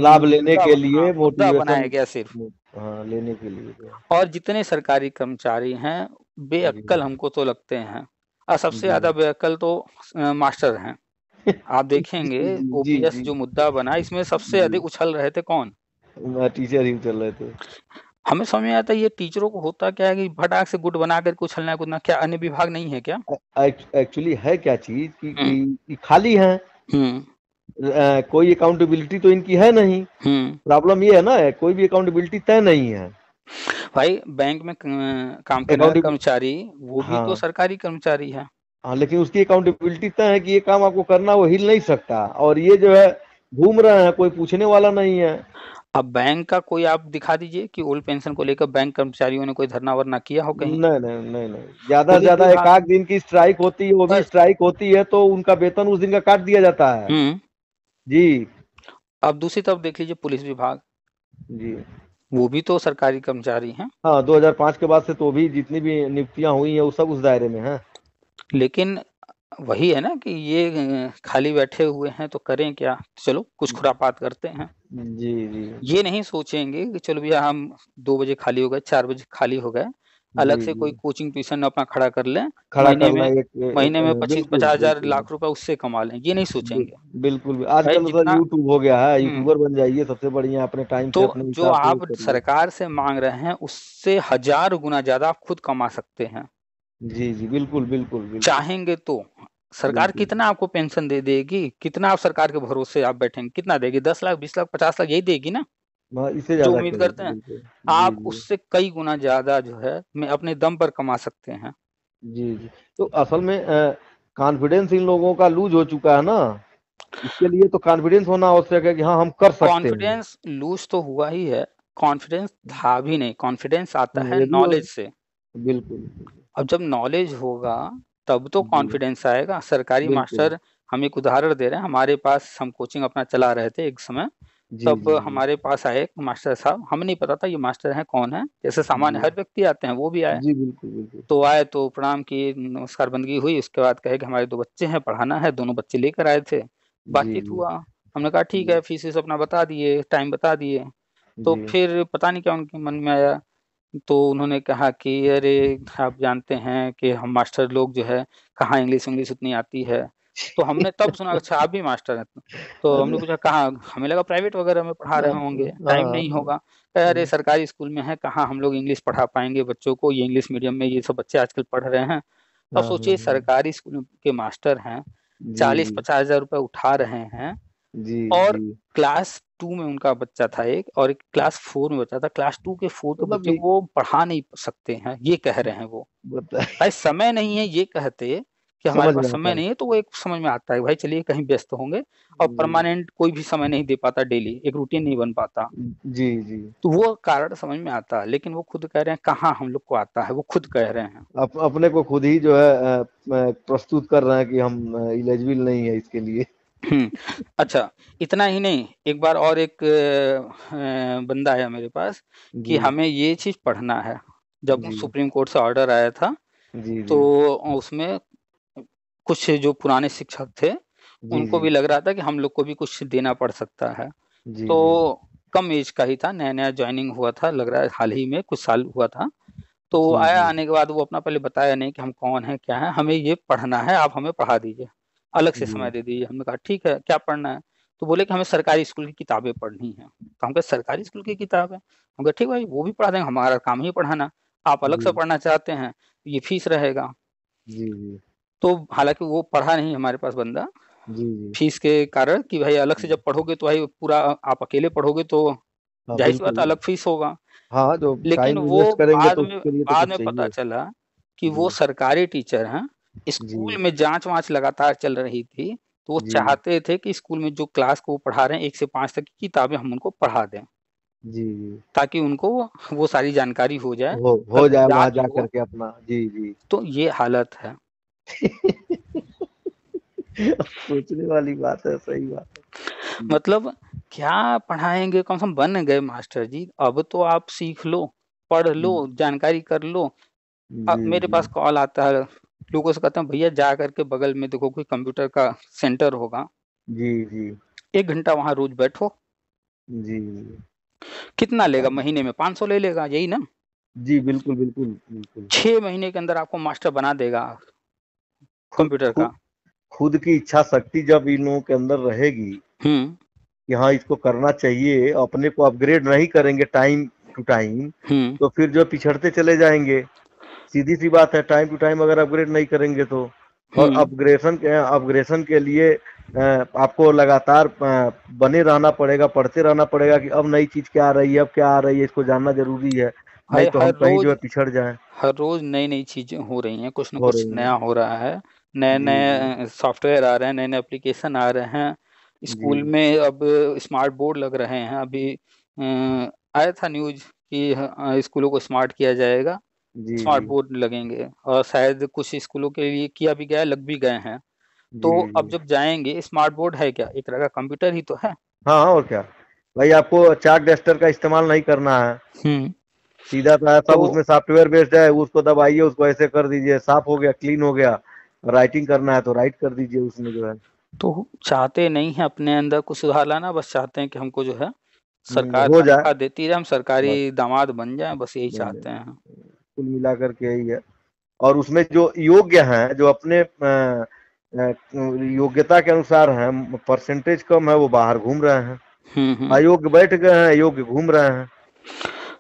लाभ लेने मुद्दा, के हाँ, लिए मुद्दा बनाया मोटिवेशन। गया सिर्फ। हाँ, लेने के लिए जो है। और जितने सरकारी कर्मचारी हैं जी बेअक्कल हमको तो लगते हैं। और सबसे जी ज्यादा बेअक्कल तो मास्टर हैं। आप जी देखेंगे जी ओपीएस जी जो मुद्दा बना, इसमें सबसे जी। अधिक उछल रहे थे कौन? टीचर ही चल रहे थे। हमें समझ में आता है ये टीचरों को होता क्या है कि फटाक से गुट बना करके उछलना कूदना, क्या अन्य विभाग नहीं है क्या? एक्चुअली है क्या चीज हम्म कि खाली है। हम्म कोई अकाउंटेबिलिटी तो इनकी है नहीं। हम्म प्रॉब्लम ये है ना, कोई भी अकाउंटेबिलिटी तय नहीं है। भाई बैंक में काम करने वाला अकाउंटेबिलिटी। कर्मचारी वो भी तो हाँ सरकारी कर्मचारी है। हाँ, लेकिन उसकी अकाउंटेबिलिटी तय है कि ये काम आपको करना, वो हिल नहीं सकता, और ये जो है घूम रहे हैं, कोई पूछने वाला नहीं है। अब बैंक का कोई आप दिखा दीजिए कि ओल्ड पेंशन को लेकर बैंक कर्मचारियों ने कोई धरना वरना किया हो कहीं। नहीं नहीं नहीं नहीं, ज्यादा से पुलिस ज्यादा एक विभाग, आध दिन की स्ट्राइक होती है, वो भी बस। स्ट्राइक होती है तो उनका वेतन उस दिन का काट दिया जाता है। हम्म जी अब दूसरी तरफ देख लीजिए पुलिस विभाग, जी। वो भी तो सरकारी कर्मचारी हैं। हाँ, 2005 के बाद से तो भी जितनी भी नियुक्तियां हुई हैं वो सब उस दायरे में है। लेकिन वही है ना कि ये खाली बैठे हुए हैं तो करें क्या, चलो कुछ खुरापात करते हैं। जी जी ये नहीं सोचेंगे कि चलो भैया हम 2 बजे खाली हो गए, 4 बजे खाली हो गए, अलग जी से जी। कोई कोचिंग ट्यूशन अपना खड़ा कर लें, खड़ा महीने करना में एक, महीने में पच्चीस बिल्कुल पचास हजार बिल्कुल। लाख रुपए उससे कमा लें, ये नहीं बिल- सोचेंगे। बिल्कुल, भाई आजकल तो सब जितना यूट्यूब हो गया है, हम्म यूट्यूबर बन जाइए सबसे बढ़िया, अपने टाइम तो से अपने जो हिसाब से आप करिए। सरकार से मांग रहे हैं उससे 1000 गुना ज्यादा आप खुद कमा सकते हैं, जी जी बिल्कुल बिल्कुल बिल्कुल चाहेंगे तो। सरकार बिल्कुल। कितना आपको पेंशन दे देगी, कितना आप सरकार के भरोसे आप बैठेंगे, कितना देगी? 10 लाख, 20 लाख, 50 लाख, यही देगी ना हाँ, इससे जो ज्यादा उम्मीद क्या करते देगी, हैं। बिल्कुल। जी आप जी उससे कई गुना ज्यादा जो है मैं अपने दम पर कमा सकते हैं। जी जी। तो असल में कॉन्फिडेंस इन लोगों का लूज हो चुका है ना। इसके लिए तो कॉन्फिडेंस होना आवश्यक है कि हाँ हम कर सकते हैं। कॉन्फिडेंस लूज तो हुआ ही है, कॉन्फिडेंस था भी नहीं। कॉन्फिडेंस आता है ये भी हो। नॉलेज से। बिल्कुल। अब जब नॉलेज होगा तब तो जी कॉन्फिडेंस आएगा। सरकारी बिल्कुल। मास्टर, हम एक उदाहरण दे रहे हैं, हमारे पास हम कोचिंग अपना चला रहे थे एक समय, जी तब जी जी हमारे पास आए एक मास्टर साहब, हमें नहीं पता था ये मास्टर हैं कौन है, जैसे सामान्य जी हर व्यक्ति आते हैं वो भी आए। जी बिल्कुल बिल्कुल। तो आए तो प्रणाम किए, नमस्कार बंदगी हुई, उसके बाद कहे कि हमारे 2 बच्चे हैं, पढ़ाना है, दोनों बच्चे लेकर आए थे। जी बातचीत जी हुआ, हमने कहा ठीक जी है, फीस अपना बता दिए, टाइम बता दिए। तो जी फिर पता नहीं क्या उनके मन में आया, तो उन्होंने कहा कि अरे आप जानते हैं कि हम मास्टर लोग जो है कहाँ इंग्लिश इंग्लिश उतनी आती है। तो हमने तब सुना अच्छा आप भी मास्टर हैं, तो हमने अरे पूछा कहाँ, हमें लगा प्राइवेट वगैरह में पढ़ा रहे होंगे, टाइम हाँ नहीं होगा। कहा, अरे सरकारी स्कूल में है, कहाँ हम लोग इंग्लिश पढ़ा पाएंगे बच्चों को, ये इंग्लिश मीडियम में ये सब बच्चे आजकल पढ़ रहे हैं। अब हाँ हाँ सोचिए हाँ। सरकारी स्कूल के मास्टर हैं, जी 40-50 हजार रुपए उठा रहे हैं, जी और जी। क्लास 2 में उनका बच्चा था एक, और एक क्लास 4 में बच्चा था, क्लास 2 के 4 के मतलब बच्चे ये को वो पढ़ा नहीं सकते हैं, ये कह रहे हैं वो। बताए। भाई समय नहीं है ये कहते कि हमारे समझ पास में आता समय है। नहीं है, तो वो एक समझ में आता है भाई चलिए कहीं व्यस्त होंगे, और जी परमानेंट कोई भी समय नहीं दे पाता, डेली एक रूटीन नहीं बन पाता। जी जी। तो वो कारण समझ में आता है, लेकिन वो खुद कह रहे हैं कहाँ हम लोग को आता है, वो खुद कह रहे हैं। अपने को खुद ही जो है प्रस्तुत कर रहे हैं कि हम इलिजिबल नहीं है इसके लिए। हम्म अच्छा, इतना ही नहीं, एक बार और एक बंदा आया मेरे पास कि जी हमें ये चीज पढ़ना है। जब जी सुप्रीम कोर्ट से ऑर्डर आया था, जी तो जी उसमें कुछ जो पुराने शिक्षक थे जी उनको जी भी लग रहा था कि हम लोग को भी कुछ देना पड़ सकता है। जी तो जी कम एज का ही था, नया नया ज्वाइनिंग हुआ था, लग रहा है हाल ही में कुछ साल हुआ था। तो वो जी आया, जी आने के बाद वो अपना पहले बताया नहीं कि हम कौन है क्या है, हमें ये पढ़ना है, आप हमें पढ़ा दीजिए, अलग से समय जी दे दीजिए। हमने कहा ठीक है, क्या पढ़ना है? तो बोले कि हमें सरकारी स्कूल की किताबें पढ़नी है। तो हम कहे सरकारी स्कूल की किताबें? हम कहे ठीक भाई, वो भी पढ़ा देंगे, हमारा काम ही पढ़ाना। आप अलग जी से पढ़ना चाहते हैं तो ये फीस रहेगा। जी जी तो हालांकि वो पढ़ा नहीं हमारे पास बंदा, जी जी। फीस के कारण, कि भाई अलग से जब पढ़ोगे तो भाई पूरा आप अकेले पढ़ोगे तो हाँ जाहिर सी बात है बिल्कुल। अलग फीस होगा। हाँ, जो लेकिन टाइम वो इन्वेस्ट करेंगे बाद तो में उसके लिए तो बाद कुछ में पता चाहिए। चला कि वो जी सरकारी टीचर हैं। जी स्कूल में जांच वांच लगातार चल रही थी, तो वो जी चाहते थे कि स्कूल में जो क्लास को वो पढ़ा रहे हैं 1 से 5 तक की किताबें हम उनको पढ़ा दें। जी, जी। ताकि उनको वो सारी जानकारी हो जाए, हो कल जाए वहाँ याद जा हो। करके अपना। जी, जी। तो ये हालत है। सोचने वाली बात है, सही बात है। जी, मतलब क्या पढ़ाएँगे, कम से कम बन गए मास्टर जी, अब तो आप सीख लो, पढ़ लो, जी, जानकारी कर लो। जी, मेरे जी, पास कॉल आता है, लोगों से कहते हैं भैया जा कर के बगल में देखो कोई कंप्यूटर का सेंटर होगा, जी, जी, 1 घंटा वहाँ रोज़ बैठो, जी, कितना लेगा महीने में 500 ले लेगा, यही ना? जी, बिल्कुल, बिल्कुल, बिल्कुल। 6 महीने के अंदर आपको मास्टर बना देगा खुद कंप्यूटर खुद का। खुद की इच्छा शक्ति जब इन लोगों के अंदर रहेगी हुँ, कि हाँ, इसको करना चाहिए, अपने को अपग्रेड नहीं करेंगे टाइम टू टाइम, हुँ, तो फिर जो पिछड़ते चले जाएँगे। सीधी-सी बात है, टाइम टू टाइम अगर अपग्रेड नहीं करेंगे तो। और हुँ। अपग्रेशन के लिए आपको लगातार बने रहना पड़ेगा, पढ़ते रहना पड़ेगा कि अब नई चीज़ क्या आ रही है, अब क्या आ रही है, इसको जानना ज़रूरी है। नहीं हर तो हम हर कहीं जो रोज़ है पिछड़ जाएँ। हर रोज़ नई-नई चीज़ें हो रही हैं, कुछ न हो कुछ रही हैं। नया हो रहा है। जी, नए-नए जी। सॉफ्टवेयर आ रहे हैं, नए-नए एप्लीकेशन आ रहे हैं। स्कूल जी। में अब स्मार्ट बोर्ड लग रहे हैं। अभी आया था न्यूज़ कि स्कूलों को स्मार्ट किया जाएगा, जी, स्मार्ट जी। बोर्ड लगेंगे और शायद कुछ स्कूलों के लिए किया भी गया है, लग भी गए हैं। जी, तो अब जी। जब जाएँगे स्मार्ट बोर्ड है क्या? एक तरह का कंप्यूटर ही तो है। हाँ, हाँ, और क्या। भाई आपको चाक डस्टर का इस्तेमाल नहीं करना है। हुँ, सीधा-सा सब तो उसमें सॉफ्टवेयर बेस्ड है, उसको दबाइए, उसको ऐसे कर दीजिए, साफ हो गया, क्लीन हो गया। राइटिंग करना है तो राइट कर दीजिए उसमें जो है। तो चाहते नहीं हैं अपने अंदर कुछ सुधार लाना, बस चाहते हैं कि हमको जो है सरकार हो जाए, तनख्वाह देती रहे, हम बस सरकारी दामाद बन जाएँ, बस यही बन चाहते जाए। हैं। कुल मिलाकर के यही है। और उसमें जो योग्य हैं, जो अपने योग्यता के अनुसार हैं, परसेंटेज कम है, वो बाहर घूम रहे हैं। हुँ, हुँ। अयोग्य बैठ गए हैं, योग्य घूम रहे हैं।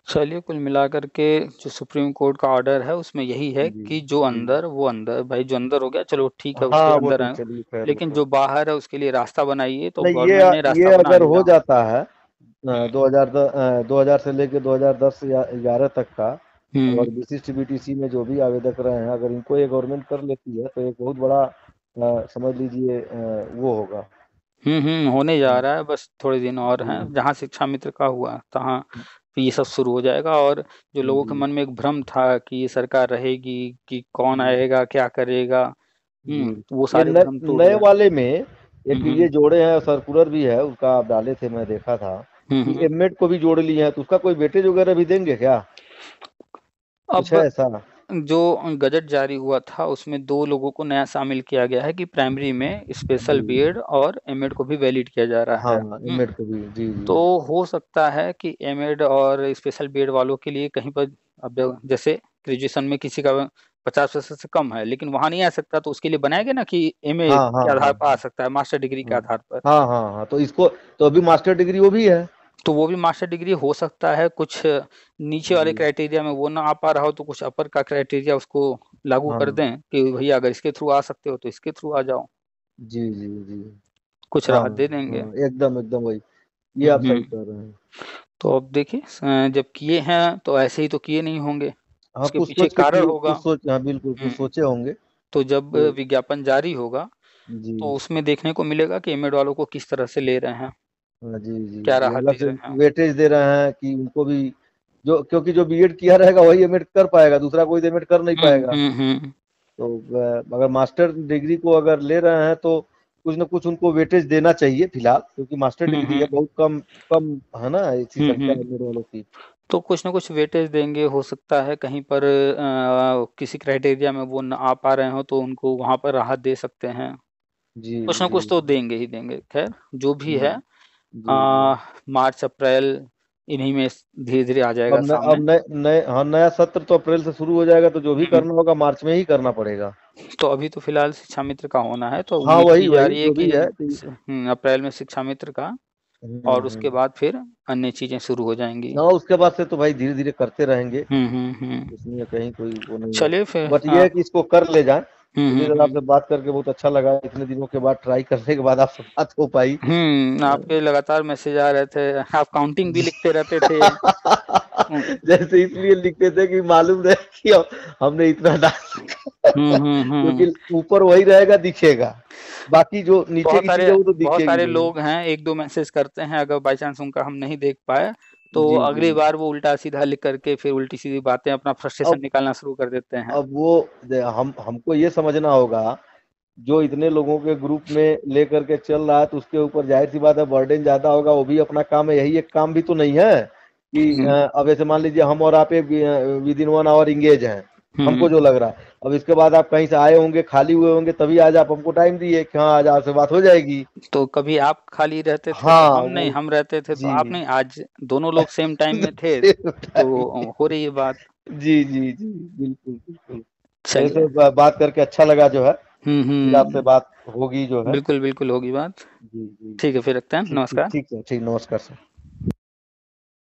चलिए कुल मिलाकर के जो सुप्रीम कोर्ट का ऑर्डर है उसमें यही है जी, कि जो जी। अंदर वो अंदर, भाई जो अंदर हो गया चलो ठीक है उसके हाँ, वो अंदर तो हैं, चलिए खैर वो लेकिन तो जो बाहर है उसके लिए रास्ता बनाइए, तो नहीं, गवर्नमेंट ने ये रास्ता बना अगर हो दिया। जाता है हुँ, 2000 से लेके 2010 या 11 तक का, हुँ। और विशिष्ट बीटीसी में जो भी आवेदक रहे हैं, अगर इनको ये गवर्नमेंट कर लेती है, तो एक बहुत बड़ा समझ लीजिए वो होगा। हुँ, हुँ, होने जा हुँ, रहा है, बस थोड़े दिन और जी, हैं। जहाँ शिक्षा मित्र का हुआ, तहाँ ये सब शुरू हो जाएगा और जो लोगों के जी, मन में एक भ्रम था कि ये सरकार रहेगी, कि कौन जी, आएगा, क्या करेगा, जी। तो वो ये सारे भ्रम टूट नए गए। वाले में हुँ, एक ये हुँ। जोड़े हैं, सर्कुलर भी है, उसका आप डाले थे, मैं देखा था, हुँ, कि हुँ। एमएड को भी जोड़ लिए हैं, तो उसका कोई वेटेज वगैरह भी देंगे क्या? कुछ है अब ऐसा? जो गज़ट जारी हुआ था, उसमें 2 लोगों को नया शामिल किया गया है कि प्राइमरी में स्पेशल जी। बीएड और एमएड को भी वैलिड किया जा रहा हाँ, है। एमएड को भी। जी, तो जी। हो सकता है कि एमएड और स्पेशल बीएड वालों के लिए कहीं पर अब जैसे ग्रेजुएशन में किसी का 50% से कम है, लेकिन वहाँ नहीं आ सकता तो उसके लिए बनाया गया ना कि एमए हाँ, हाँ, के आधार हाँ, पर आ सकता है, मास्टर डिग्री के हाँ। आधार पर। हाँ, हाँ, हाँ, तो इसको तो अभी मास्टर डिग्री वो भी है। तो वो भी मास्टर डिग्री हो सकता है, कुछ नीचे वाले जी। क्राइटेरिया में वो ना आ पा रहा हो तो कुछ अपर का क्राइटेरिया उसको लागू कर हाँ। दें कि भैया अगर इसके थ्रू आ सकते हो तो इसके थ्रू आ जाओ, जी, जी, जी। कुछ हाँ, राहत दे देंगे। हाँ, एकदम, एकदम वही। ये हुँ, आप सही हुँ। कह रहे हैं। तो अब देखिए जब किए हैं तो ऐसे ही तो किए नहीं होंगे, हाँ, उसके कुछ पीछे सोच के कारण किए, होगा। कुछ सोच, हाँ, बिल्कुल, कुछ हुँ, सोचे होंगे। तो जब तो विज्ञापन जारी होगा, जी। तो उसमें देखने को मिलेगा कि एमएड वालों को किस तरह से ले रहे हैं, हाँ, जी, जी, क्या जी, राहत अलग दे से रहे हैं। वेटेज दे रहे हैं कि उनको भी, जो क्योंकि जो बीएड किया रहेगा वही एमएड कर पाएगा, दूसरा कोई एमएड कर नहीं हुँ, पाएगा। हुँ, हुँ। तो अगर मास्टर डिग्री को अगर ले रहे हैं तो कुछ न कुछ उनको वेटेज देना चाहिए फिलहाल, क्योंकि मास्टर हुँ, डिग्री है, हुँ। बहुत कम कम है ना ऐसी हुँ, संख्या है हुँ। मेरे वालों की। तो कुछ न कुछ वेटेज देंगे, हो सकता है कहीं पर किसी क्राइटेरिया में वो ना आ पा रहे हों तो उनको वहाँ पर राहत दे सकते हैं। जी, कुछ न जी, कुछ तो देंगे ही देंगे। ख़ैर जो भी जी, है जी, जी। मार्च, अप्रैल इन्हीं में धीरे-धीरे आ जाएगा अब सामने। नए नए हाँ, नया सत्र तो अप्रैल से शुरू हो जाएगा, तो जो भी हुँ, करना होगा मार्च में ही करना पड़ेगा। तो अभी तो फ़िलहाल शिक्षा मित्र का होना है, तो हाँ, उम्मीद वही, की जा वही रही है जो भी है कि कि अप्रैल में शिक्षा मित्र का हुँ, और उसके हुँ। बाद फिर अन्य चीज़ें शुरू हो जाएँगी। हाँ, उसके बाद से तो भाई धीरे-धीरे करते रहेंगे, हुँ, हुँ, हुँ। उसमें कहीं कोई वो नहीं है। चलिए फिर बट ये है कि इसको कर ले जाएँ। हुँ, चलिए हुँ, दादा, हुँ। आपसे बात करके बहुत अच्छा लगा, इतने दिनों के बाद ट्राई करने के बाद आपसे बात हो पाई। आपके लगातार मैसेज आ रहे थे, आप काउंटिंग भी जी। लिखते रहते थे। हुँ, जैसे इसलिए लिखते थे कि मालूम रहे कि हमने इतना डाल हुँ, हुँ, क्योंकि हुँ। ऊपर वही रहेगा, दिखेगा। बाकी जो नीचे की चीज़ है वो तो बहुत दिखेगी सारे नहीं। लोग हैं, 1-2 मैसेज करते हैं, अगर बाय चांस उनका हम नहीं देख पाए, तो जी जी। अगली बार वो उल्टा सीधा लिख करके फिर उल्टी सीधी बातें अपना फ्रस्ट्रेशन अब निकालना शुरू कर देते हैं। अब वो हम हमको ये समझना होगा, जो इतने लोगों के ग्रुप में लेकर के चल रहा है तो उसके ऊपर जाहिर सी बात है बर्डन ज्यादा होगा। वो भी अपना काम है, यही एक काम भी तो नहीं है कि हम्म अब ऐसे मान लीजिए हम और आप विद इन 1 आवर इंगेज हैं, हम्म। हमको जो लग रहा है। अब इसके बाद आप कहीं से आए होंगे, खाली हुए होंगे, तभी आज आप हमको टाइम दिए कि हाँ आज आपसे बात हो जाएगी। तो कभी आप खाली रहते थे तो हाँ हम नहीं, वो। हम रहते थे तो जी। आप नहीं, आज दोनों लोग सेम टाइम में थे सेम टाइम तो में। हो रही है बात। जी जी जी। बिल्कुल बिल्कुल। मेरे चलिए। से बात करके अच्छा लगा जो है। फिर आपसे हम्म। बात होगी जो है। बिल्कुल बिल्कुल होगी बात। जी जी। ठीक है, फिर रखते हैं, ठीक ठीक नमस्कार। ठीक है, ठीक, नमस्कार सर।